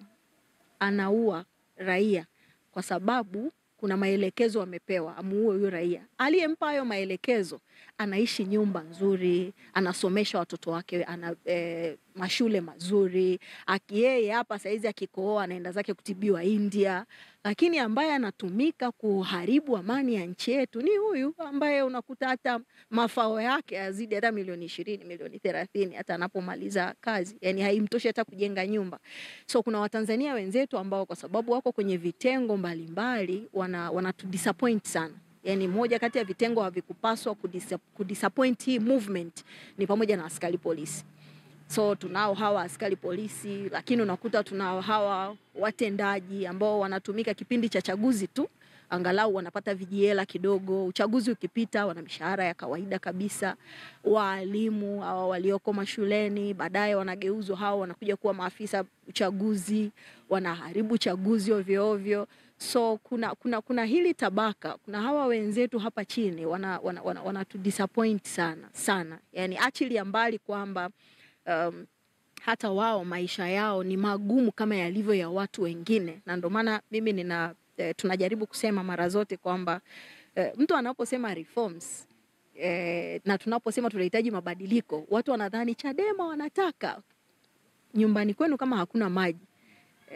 anaua raia kwa sababu kuna maelekezo amepewa amuue huyo raia. Aliyempa hayo maelekezo anaishi nyumba nzuri, anasomesha watoto wake, ana mashule mazuri. Yeye hapa saizi akikooa anaenda zake kutibiwa India. Lakini ambaye anatumika kuharibu amani ya nchi yetu ni huyu ambaye unakuta hata mafao yake yazidi hata milioni 20, milioni 30 hata anapomaliza kazi. Yani haimtoshi hata kujenga nyumba. So kuna Watanzania wenzetu ambao kwa sababu wako kwenye vitengo mbalimbali wanatudisappoint sana. Yani moja kati ya vitengo havikupaswa kudisappoint hii movement ni pamoja na askari polisi. So tunao hawa askari polisi, lakini unakuta tunao hawa watendaji ambao wanatumika kipindi cha chaguzi tu, angalau wanapata vijiela kidogo. Uchaguzi ukipita wana mishahara ya kawaida kabisa. Walimu hawa walioko mashuleni baadaye wanageuzwa, hao wanakuja kuwa maafisa uchaguzi, wanaharibu chaguzi ovyo ovyo. So kuna hili tabaka, kuna hawa wenzetu hapa chini wana tu disappoint sana. Yani actually mbali kwamba hata wao maisha yao ni magumu kama yalivyo ya watu wengine, na ndio maana mimi tunajaribu kusema mara zote kwamba mtu anaposema reforms na tunaposema tunahitaji mabadiliko, watu wanadhani Chadema wanataka nyumbani kwenu kama hakuna maji,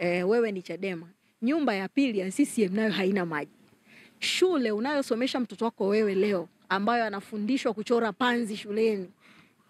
wewe ni Chadema, nyumba ya pili ya CCM nayo haina maji. Shule unayosomesha mtoto wako wewe leo, ambayo anafundishwa kuchora panzi shuleni,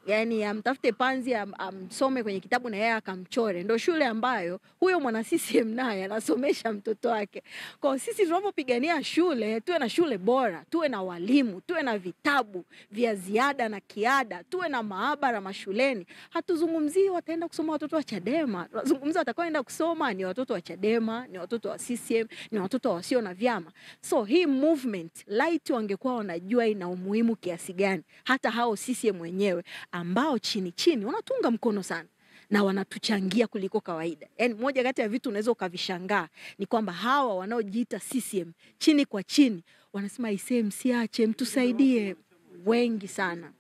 yani amtafute panzi amsome kwenye kitabu na yeye akamchore, ndio shule ambayo huyo mwana CCM naye anasomesha mtoto wake. Kwa sisi tunapopigania shule, tuwe na shule bora, tuwe na walimu, tuwe na vitabu vya ziada na kiada, tuwe na maabara mashuleni. Hatuzungumzii wataenda kusoma watoto wa Chadema, tunazungumza watakaoenda kusoma ni watoto wa Chadema, ni watoto wa CCM, ni watoto wasio na vyama. So hii movement light wangekuwa wanajua ina umuhimu kiasi gani, hata hao CCM wenyewe ambao chini wanatunga mkono sana na wanatuchangia kuliko kawaida. Yani moja kati ya vitu unaweza ukavishangaa ni kwamba hawa wanaojiita CCM chini kwa chini wanasema isee, msiache, mtusaidie. Wengi sana,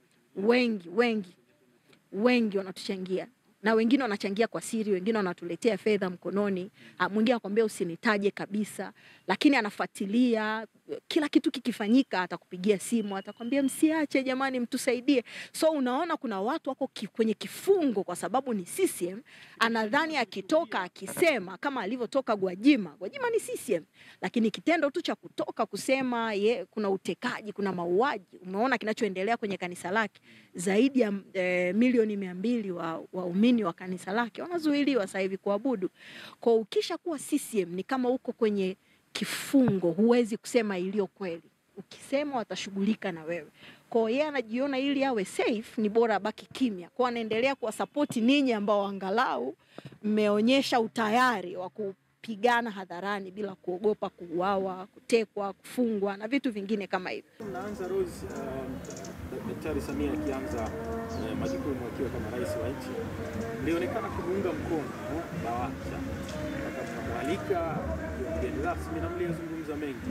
wengi wanatuchangia, na wengine wanachangia kwa siri, wengine wanatuletea fedha mkononi. Mwingine akwambia usinitaje kabisa, lakini anafuatilia kila kitu kikifanyika, atakupigia simu, atakwambia msiache jamani, mtusaidie. So unaona kuna watu wako kwenye kifungo kwa sababu ni CCM. Anadhani akitoka akisema kama alivyotoka Gwajima ni CCM, lakini kitendo tu cha kutoka kusema kuna utekaji, kuna mauaji, umeona kinachoendelea kwenye kanisa lake. Zaidi ya milioni 200 waumini wa kanisa lake wanazuiliwa sasa hivi kuabudu. Kwa ukisha kuwa CCM ni kama uko kwenye kifungo, huwezi kusema iliyo kweli. Ukisema watashughulika na wewe. Kwa yeye anajiona ili awe safe ni bora baki kimya. Kwa anaendelea kuwasupport ninyi ambao angalau mmeonyesha utayari wa kupigana hadharani bila kuogopa kuuawa, kutekwa, kufungwa na vitu vingine kama hivyo. Naanza Rose, Daktari Samia akianza majukumu akiwa kama rais wa nchi, ilionekana kumuunga mkono BAWACHA, akamwalika mgeni rasmi na mlizungumza mengi.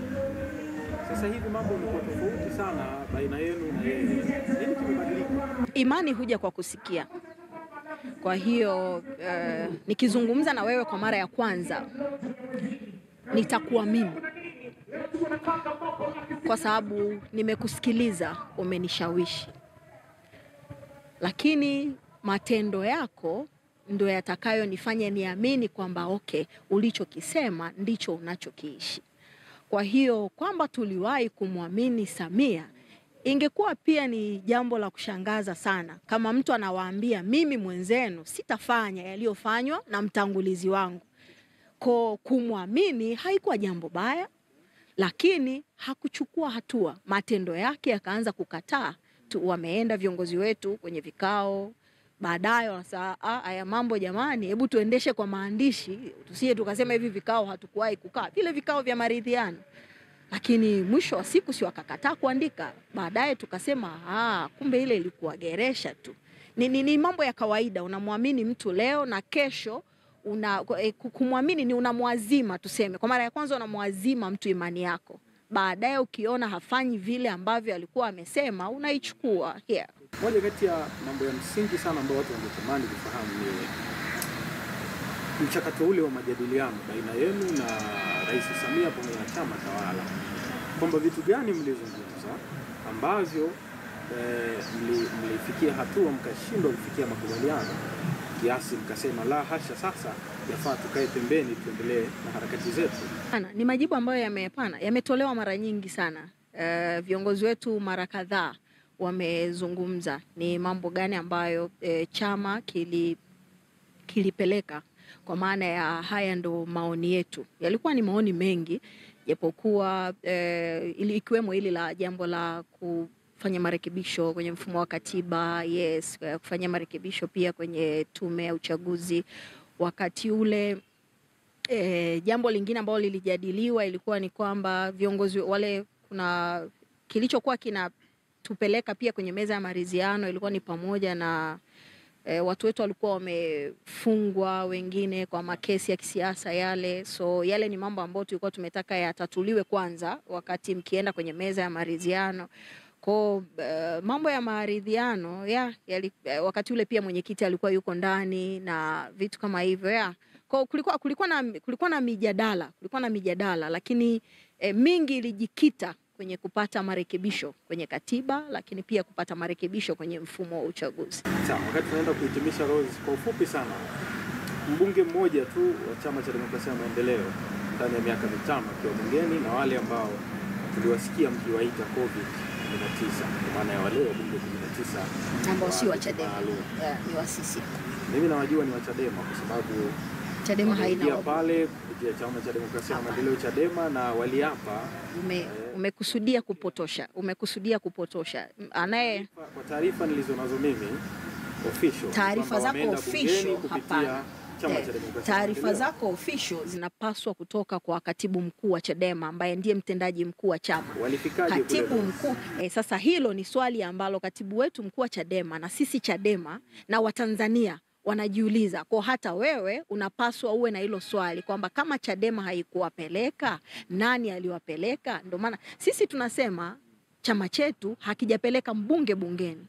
Sasa hivi mambo yamekuwa tofauti sana baina yenu na yeye. Nini kimebadilika? Imani huja kwa kusikia. Kwa hiyo nikizungumza na wewe kwa mara ya kwanza nitakuamini kwa sababu nimekusikiliza, umenishawishi. Lakini matendo yako ndio yatakayo nifanye niamini kwamba okay, ulichokisema ndicho unachokiishi. Kwa hiyo kwamba tuliwahi kumwamini Samia, ingekuwa pia ni jambo la kushangaza sana kama mtu anawaambia mimi mwenzenu sitafanya yaliyofanywa na mtangulizi wangu. Kwa kumwamini haikuwa jambo baya, lakini hakuchukua hatua. Matendo yake yakaanza kukataa. Wameenda viongozi wetu kwenye vikao, baadaye wanasema haya mambo jamani, hebu tuendeshe kwa maandishi, tusije tukasema hivi vikao hatukuwahi kukaa. Vile vikao vya maridhiano. Lakini mwisho wa siku si wakakataa kuandika. Baadaye tukasema kumbe ile ilikuwa geresha tu. Ni mambo ya kawaida. Unamwamini mtu leo na kesho kumwamini ni unamwazima, tuseme. Kwa mara ya kwanza unamwazima mtu imani yako. Baadaye ukiona hafanyi vile ambavyo alikuwa amesema, unaichukua. Moja kati ya mambo ya msingi sana ambayo watu wangetamani kufahamu ni mchakato ule wa majadiliano baina yenu na Rais Samia pamoja na chama tawala. Kwamba vitu gani mlizungumza ambavyo mlifikia hatua mkashindwa kufikia makubaliano kiasi mkasema la hasha, sasa yafaa tukae pembeni tuendelee na harakati zetu? Ni majibu ambayo yametolewa mara nyingi sana. Viongozi wetu mara kadhaa wamezungumza ni mambo gani ambayo chama kilipeleka, kwa maana ya haya ndo maoni yetu. Yalikuwa ni maoni mengi, japokuwa ikiwemo hili la jambo la kufanya marekebisho kwenye mfumo wa katiba, yes, kufanya marekebisho pia kwenye tume ya uchaguzi wakati ule. Jambo lingine ambalo lilijadiliwa ilikuwa ni kwamba viongozi wale, kuna kilichokuwa kinatupeleka pia kwenye meza ya maridhiano ilikuwa ni pamoja na watu wetu walikuwa wamefungwa wengine kwa makesi ya kisiasa yale. So yale ni mambo ambayo tulikuwa tumetaka yatatuliwe kwanza wakati mkienda kwenye meza ya maridhiano. Kwa mambo ya maridhiano wakati ule pia mwenyekiti alikuwa yuko ndani na vitu kama hivyo Kwa kulikuwa na mijadala, lakini mingi ilijikita kwenye kupata marekebisho kwenye katiba, lakini pia kupata marekebisho kwenye mfumo wa uchaguzi. Sawa, wakati tunaenda kuhitimisha Rose, kwa ufupi sana, mbunge mmoja tu wa Chama cha Demokrasia na Maendeleo ndani ya miaka 5 akiwa bungeni, na wale ambao tuliwasikia mkiwaita COVID-19, kwa maana ya wale wabunge 19 ambao si wa Chadema, ni wa CCM. Mimi nawajua ni wa Chadema kwa sababu Chadema haina pale kupitia Chama cha Demokrasia na Maendeleo Chadema, na waliapa. Umekusudia kupotosha. Kwa taarifa nilizonazo mimi official, taarifa zako official hapana. Taarifa zako official zinapaswa kutoka kwa katibu mkuu wa Chadema ambaye ndiye mtendaji mkuu wa chama. Walifikaje katibu mkuu? Sasa hilo ni swali ambalo katibu wetu mkuu wa Chadema na sisi Chadema na Watanzania wanajiuliza. Kwa hata wewe unapaswa uwe na hilo swali kwamba kama Chadema haikuwapeleka, nani aliwapeleka? Ndio maana sisi tunasema chama chetu hakijapeleka mbunge bungeni,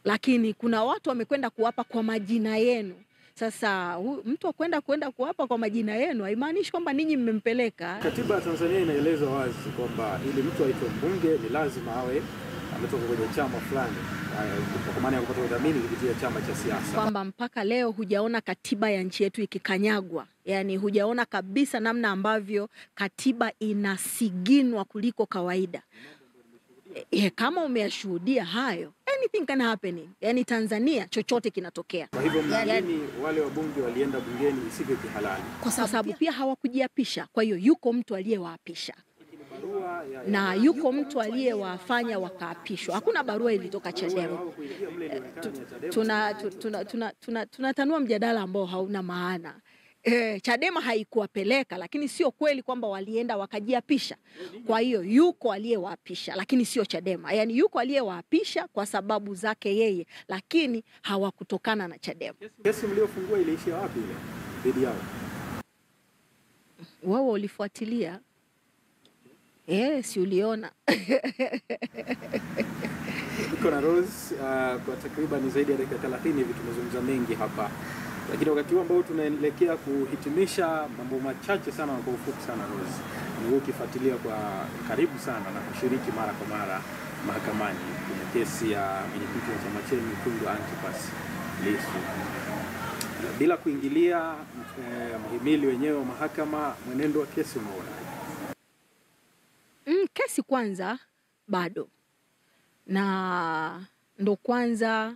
lakini kuna watu wamekwenda kuwapa kwa majina yenu. Sasa mtu akwenda kuwapa kwa majina yenu haimaanishi kwamba ninyi mmempeleka. Katiba ya Tanzania inaeleza wazi kwamba ili mtu aitwe mbunge ni lazima awe ametoka kwenye chama fulani, kwa maana ya kupata udhamini kupitia chama cha siasa. Kwamba mpaka leo hujaona katiba ya nchi yetu ikikanyagwa, yani hujaona kabisa namna ambavyo katiba inasiginwa kuliko kawaida. Kama umeyashuhudia hayo, anything can happen. Yani Tanzania chochote kinatokea. Kwa hivyo mnaamini wale wabunge walienda bungeni isivyo kihalali? Kwa sababu pia hawakujiapisha. Kwa hiyo yuko mtu aliyewaapisha na yuko mtu aliyewafanya wakaapishwa. Hakuna barua ilitoka Chadema. Tunatanua mjadala ambao hauna maana. Chadema haikuwapeleka, lakini sio kweli kwamba walienda wakajiapisha. Kwa hiyo yuko aliyewaapisha, lakini sio Chadema. Yani yuko aliyewaapisha kwa sababu zake yeye, lakini hawakutokana na Chadema. Kesi mliofungua iliishia wapi ile dhidi yao? Wao ulifuatilia? Si uliona? Kuna Rose, kwa takriban zaidi ya dakika 30 hivi tumezungumza mengi hapa. Lakini wakati huu ambao tunaelekea kuhitimisha, mambo machache sana na kwa ufupi sana Rose. Ni ukifuatilia kwa karibu sana na kushiriki mara kwa mara mahakamani kwenye kesi ya mwenyekiti wa chama chenu Tundu Antipas Lissu. Bila kuingilia mhimili wenyewe wa mahakama, mwenendo wa kesi unaona? Kesi kwanza bado. Na ndo kwanza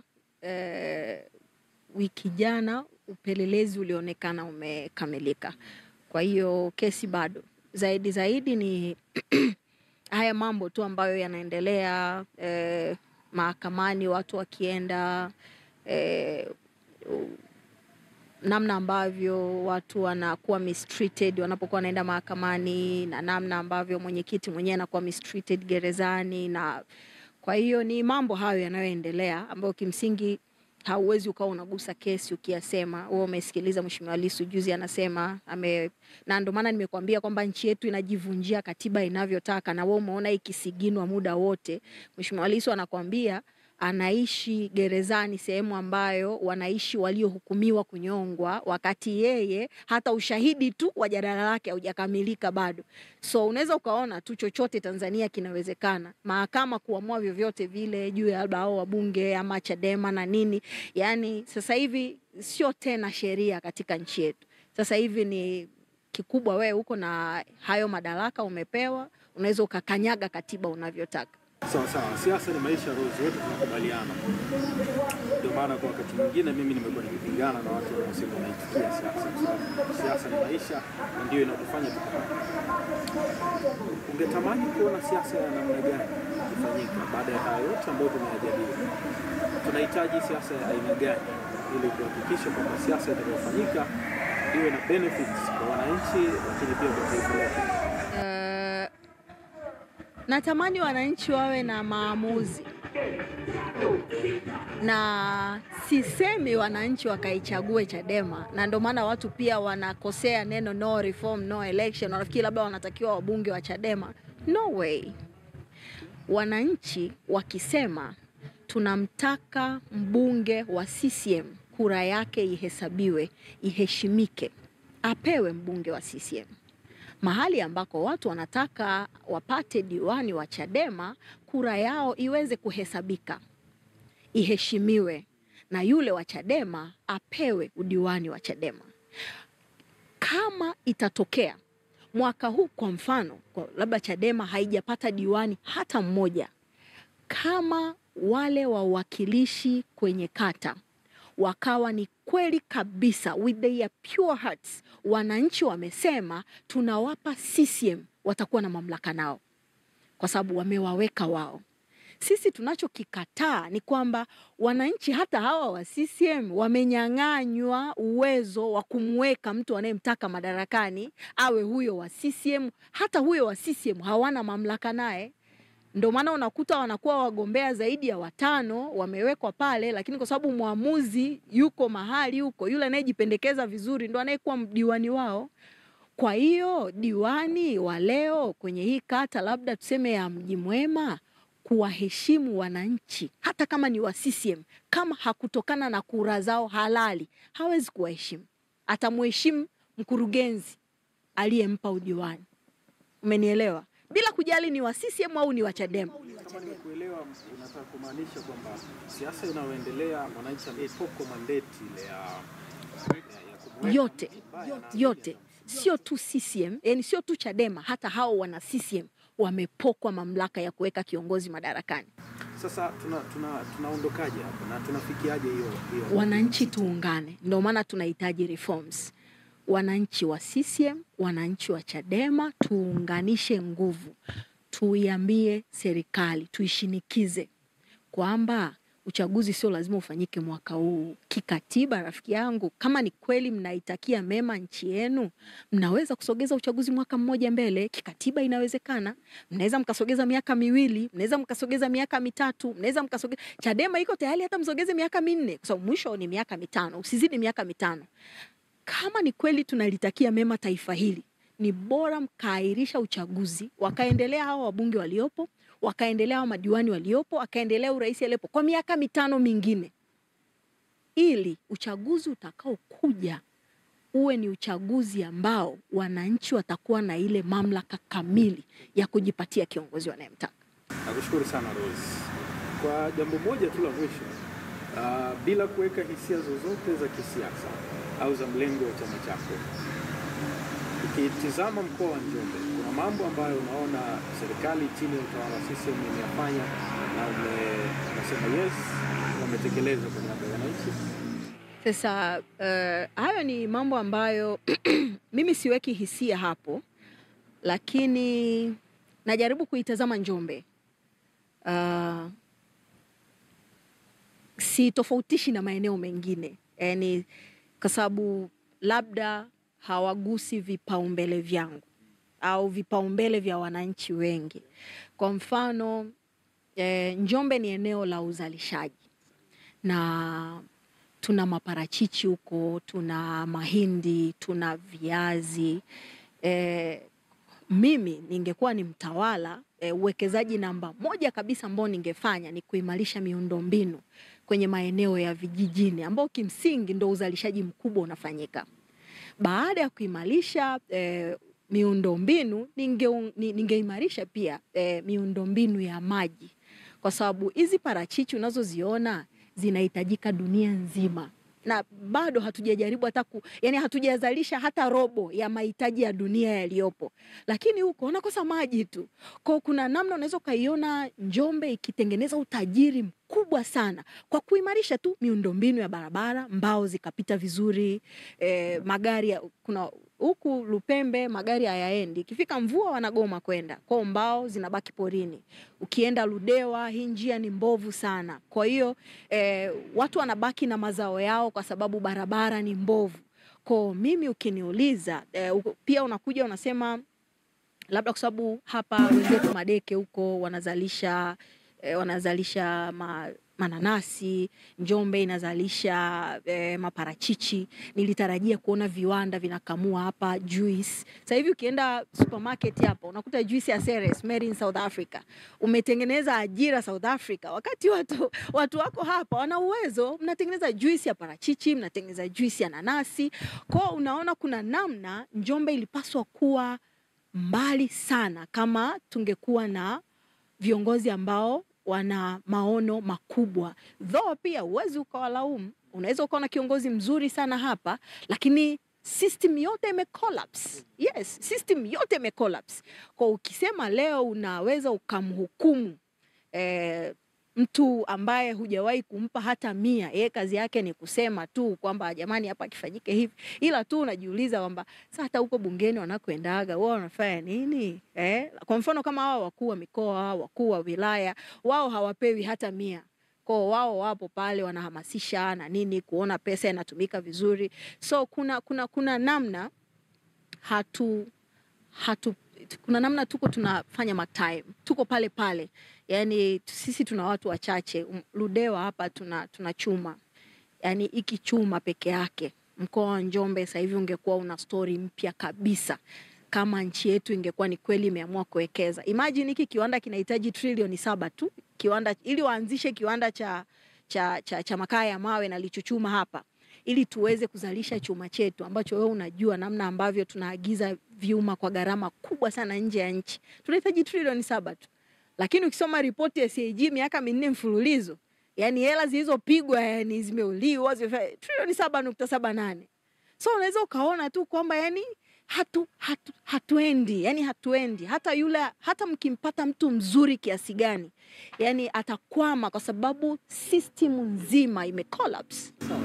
wiki jana upelelezi ulionekana umekamilika. Kwa hiyo kesi bado. Zaidi ni haya mambo tu ambayo yanaendelea mahakamani, watu wakienda, namna ambavyo watu wanakuwa mistreated wanapokuwa wanaenda mahakamani, na namna ambavyo mwenyekiti mwenyewe anakuwa mistreated gerezani. Na kwa hiyo ni mambo hayo yanayoendelea ambayo kimsingi hauwezi ukawa unagusa kesi ukiyasema. Wewe umesikiliza Mheshimiwa Lissu juzi anasema na ndio maana nimekuambia kwamba nchi yetu inajivunjia katiba inavyotaka, na wewe umeona ikisiginwa muda wote. Mheshimiwa Lissu anakuambia anaishi gerezani, sehemu ambayo wanaishi waliohukumiwa kunyongwa, wakati yeye hata ushahidi tu wa jadala lake haujakamilika bado. So unaweza ukaona tu chochote Tanzania kinawezekana. Mahakama kuamua vyovyote vile juu ya hao wabunge ama Chadema na nini. Yani sasa hivi sio tena sheria katika nchi yetu. Sasa hivi ni kikubwa wewe uko na hayo madaraka umepewa, unaweza ukakanyaga katiba unavyotaka. Sawa sawa, siasa ni maisha, Rose, wote tunakubaliana. Ndio maana kwa wakati mwingine mimi nimekuwa nikipingana na watu wanaosema wanaichukia siasa, kwa sababu siasa ni maisha na ndio inatufanya tukapata. Ungetamani kuona siasa ya namna gani ifanyika baada ya haya yote ambayo tumeyajadili? Tunahitaji siasa ya aina gani ili kuhakikisha kwamba siasa itakayofanyika iwe na benefits kwa wananchi, lakini pia kwa taifa letu? Natamani wananchi wawe na maamuzi, na sisemi wananchi wakaichague Chadema, na ndio maana watu pia wanakosea neno no reform no election, wanafikiri labda wanatakiwa wabunge wa Chadema. No way. Wananchi wakisema tunamtaka mbunge wa CCM, kura yake ihesabiwe, iheshimike, apewe mbunge wa CCM. Mahali ambako watu wanataka wapate diwani wa Chadema, kura yao iweze kuhesabika, iheshimiwe, na yule wa Chadema apewe udiwani wa Chadema. Kama itatokea mwaka huu kwa mfano, kwa labda Chadema haijapata diwani hata mmoja, kama wale wawakilishi kwenye kata wakawa ni kweli kabisa with their pure hearts, wananchi wamesema tunawapa CCM, watakuwa na mamlaka nao kwa sababu wamewaweka wao. Sisi tunachokikataa ni kwamba wananchi hata hawa wa CCM wamenyang'anywa uwezo wa kumweka mtu anayemtaka madarakani awe huyo wa CCM. Hata huyo wa CCM hawana mamlaka naye. Ndio maana unakuta wanakuwa wagombea zaidi ya 5 wamewekwa pale, lakini kwa sababu muamuzi yuko mahali huko, yule anayejipendekeza vizuri ndo anayekuwa diwani wao. Kwa hiyo diwani wa leo kwenye hii kata labda tuseme ya Mji Mwema, kuwaheshimu wananchi hata kama ni wa CCM, kama hakutokana na kura zao halali, hawezi kuwaheshimu. Atamheshimu mkurugenzi aliyempa udiwani. Umenielewa? Bila kujali ni wa CCM au ni wa Chadema. Kama nimekuelewa, unataka kumaanisha kwamba siasa inayoendelea, mwananchi amepokwa mandate ile ya yote, sio tu CCM, yani sio tu Chadema, hata hao wana CCM wamepokwa mamlaka ya kuweka kiongozi madarakani. Sasa tunaondokaje hapo na tunafikiaje hiyo? Wananchi tuungane, ndio maana tunahitaji reforms. Wananchi wa CCM, wananchi wa Chadema, tuunganishe nguvu, tuiambie serikali, tuishinikize kwamba uchaguzi sio lazima ufanyike mwaka huu. Kikatiba, rafiki yangu, kama ni kweli mnaitakia mema nchi yenu, mnaweza kusogeza uchaguzi mwaka mmoja mbele. Kikatiba inawezekana. Mnaweza mkasogeza miaka 2, mnaweza mkasogeza miaka 3, mnaweza mkasogeza. Chadema iko tayari hata msogeze miaka 4, kwa sababu mwisho ni miaka 5, usizidi miaka 5. Kama ni kweli tunalitakia mema taifa hili, ni bora mkairisha uchaguzi, wakaendelea hao wabunge waliopo, wakaendelea hao madiwani waliopo, wakaendelea urais aliyepo kwa miaka 5 mingine, ili uchaguzi utakao kuja uwe ni uchaguzi ambao wananchi watakuwa na ile mamlaka kamili ya kujipatia kiongozi wanayemtaka. Nakushukuru sana Rose. Kwa jambo moja tu la mwisho, bila kuweka hisia zozote za kisiasa au za mlengo wa chama chako, ukitizama mkoa wa Njombe, kuna mambo ambayo unaona serikali chini ya utawala wa CCM imeyafanya na unasema yes, wametekeleza kwa niaba ya wananchi? Sasa hayo ni mambo ambayo mimi siweki hisia hapo, lakini najaribu kuitazama Njombe. Si tofautishi na maeneo mengine, yani kwa sababu labda hawagusi vipaumbele vyangu au vipaumbele vya wananchi wengi. Kwa mfano, Njombe ni eneo la uzalishaji, na tuna maparachichi huko, tuna mahindi, tuna viazi. Mimi ningekuwa ni mtawala, uwekezaji namba 1 kabisa ambao ningefanya ni kuimarisha miundombinu kwenye maeneo ya vijijini ambao kimsingi ndo uzalishaji mkubwa unafanyika. Baada ya kuimarisha miundombinu, ningeimarisha pia miundombinu ya maji, kwa sababu hizi parachichi unazoziona zinahitajika dunia nzima. na bado hatujajaribu hata yani hatujazalisha hata robo ya mahitaji ya dunia yaliyopo, lakini huko wanakosa maji tu. Kwa kuna namna unaweza kaiona Njombe ikitengeneza utajiri mkubwa sana kwa kuimarisha tu miundombinu ya barabara, mbao zikapita vizuri, magari kuna huku Lupembe magari hayaendi, ikifika mvua wanagoma kwenda, kwa mbao zinabaki porini. Ukienda Ludewa hii njia ni mbovu sana, kwa hiyo watu wanabaki na mazao yao kwa sababu barabara ni mbovu. Kwa mimi ukiniuliza, pia unakuja unasema labda kwa sababu hapa wenzetu Madeke huko wanazalisha mananasi, Njombe inazalisha maparachichi. Nilitarajia kuona viwanda vinakamua hapa juice. Sasa hivi ukienda supermarket hapa unakuta juice ya Ceres made in South Africa. Umetengeneza ajira South Africa. Wakati watu wako hapa wana uwezo, mnatengeneza juice ya parachichi, mnatengeneza juice ya nanasi. Kwa unaona kuna namna Njombe ilipaswa kuwa mbali sana kama tungekuwa na viongozi ambao wana maono makubwa. Though pia uwezi ukawalaumu, unaweza ukaona kiongozi mzuri sana hapa, lakini system yote imecollapse. Yes, system yote imecollapse. Kwa ukisema leo unaweza ukamhukumu mtu ambaye hujawahi kumpa hata 100, yeye kazi yake ni kusema tu kwamba jamani hapa kifanyike hivi, ila tu unajiuliza kwamba sasa hata huko bungeni wanakoendaga wao wanafanya nini? Kwa mfano kama hao wakuu wa mikoa, wakuu wa wilaya, wao hawapewi hata 100. Kwa wao wapo pale wanahamasisha na nini kuona pesa inatumika vizuri. So kuna namna kuna namna tuko tunafanya time. Tuko pale pale. Yani sisi tuna watu wachache. Ludewa hapa tunachuma. Yani iki chuma peke yake. Mkoa wa Njombe sasa hivi ungekuwa una story mpya kabisa. Kama nchi yetu ingekuwa ni kweli imeamua kuwekeza. Imagine hiki kiwanda kinahitaji trilioni 7 tu. Kiwanda ili waanzishe kiwanda cha makaa ya mawe na lichuchuma hapa, ili tuweze kuzalisha chuma chetu ambacho wewe unajua namna ambavyo tunaagiza vyuma kwa gharama kubwa sana nje ya nchi. Tunahitaji trilioni 7 tu. Lakini ukisoma ripoti ya CAG miaka 4 mfululizo, yani hela zilizopigwa yani zimeuliwa trilioni 7.78. So unaweza ukaona tu kwamba yani hatuendi, yani hatuendi. Hata mkimpata mtu mzuri kiasi gani, yani atakwama kwa sababu system nzima imecollapse. Sawa.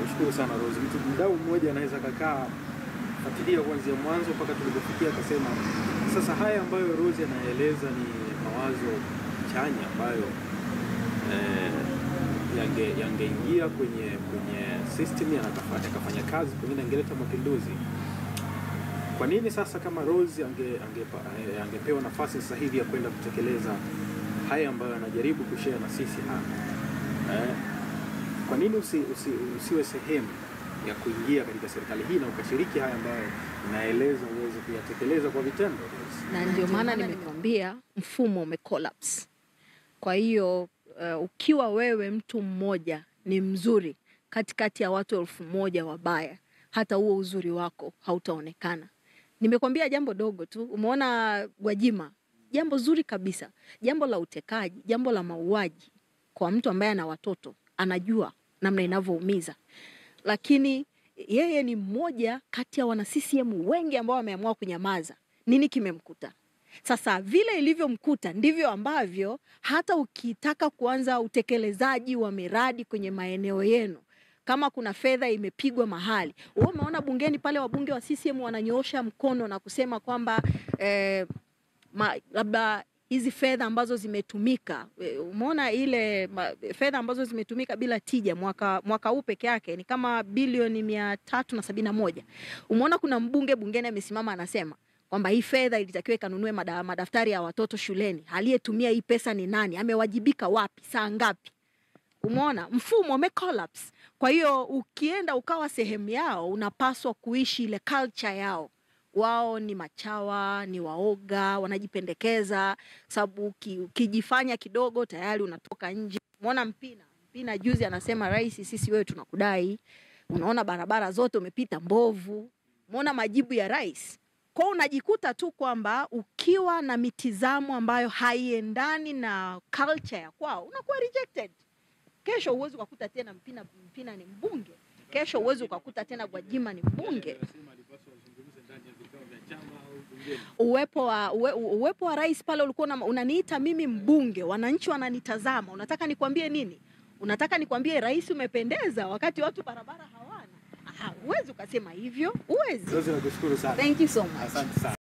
Nashukuru sana Rose. Mdau mmoja anaweza kukaa fuatilia kuanzia mwanzo mpaka tulipofikia akasema sasa haya ambayo Rose anaeleza ni mawazo chanya ambayo yangeingia kwenye system yakafanya kazi, pengine angeleta mapinduzi. Kwa nini sasa kama Rose angepewa nafasi sasa hivi ya kwenda kutekeleza haya ambayo anajaribu kushare na sisi hapa? Kwa nini usiwe sehemu ya kuingia katika serikali hii na ukashiriki haya ambayo naeleza uweze kuyatekeleza kwa vitendo? Na ndio maana nimekwambia mfumo umecollapse. Kwa hiyo ukiwa wewe mtu mmoja ni mzuri katikati ya watu 1000 wabaya, hata huo uzuri wako hautaonekana. Nimekwambia jambo dogo tu, umeona Gwajima, jambo zuri kabisa, jambo la utekaji, jambo la mauaji kwa mtu ambaye ana watoto, anajua namna inavyoumiza. Lakini yeye ni mmoja kati ya wana CCM wengi ambao wameamua kunyamaza. Nini kimemkuta? Sasa vile ilivyomkuta ndivyo ambavyo hata ukitaka kuanza utekelezaji wa miradi kwenye maeneo yenu, kama kuna fedha imepigwa mahali, wewe umeona bungeni pale wabunge wa CCM wananyoosha mkono na kusema kwamba labda hizi fedha ambazo zimetumika, umeona ile fedha ambazo zimetumika bila tija mwaka huu peke yake ni kama bilioni 371. Umeona kuna mbunge bungeni amesimama anasema kwamba hii fedha ilitakiwa kanunue madaftari ya watoto shuleni. Aliyetumia hii pesa ni nani? Amewajibika wapi? Saa ngapi? Umeona mfumo umecollapse. Kwa hiyo ukienda ukawa sehemu yao, unapaswa kuishi ile culture yao. Wao ni machawa, ni waoga, wanajipendekeza, sababu ukijifanya kidogo tayari unatoka nje. Umeona Mpina juzi anasema rais, sisi wewe tunakudai. Unaona barabara zote umepita mbovu. Umeona majibu ya rais. Kwa unajikuta tu kwamba ukiwa na mitizamo ambayo haiendani na culture ya kwao, unakuwa rejected. Kesho uwezo ukakuta tena Mpina ni mbunge. Kesho uwezo ukakuta tena Gwajima ni mbunge. Uwepo wa rais pale ulikuwa unaniita mimi mbunge, wananchi wananitazama. Unataka nikwambie nini? Unataka nikwambie rais umependeza wakati watu barabara hawana? Uwezi ukasema hivyo, uwezi. Nakushukuru sana. Thank you so much. Asante sana.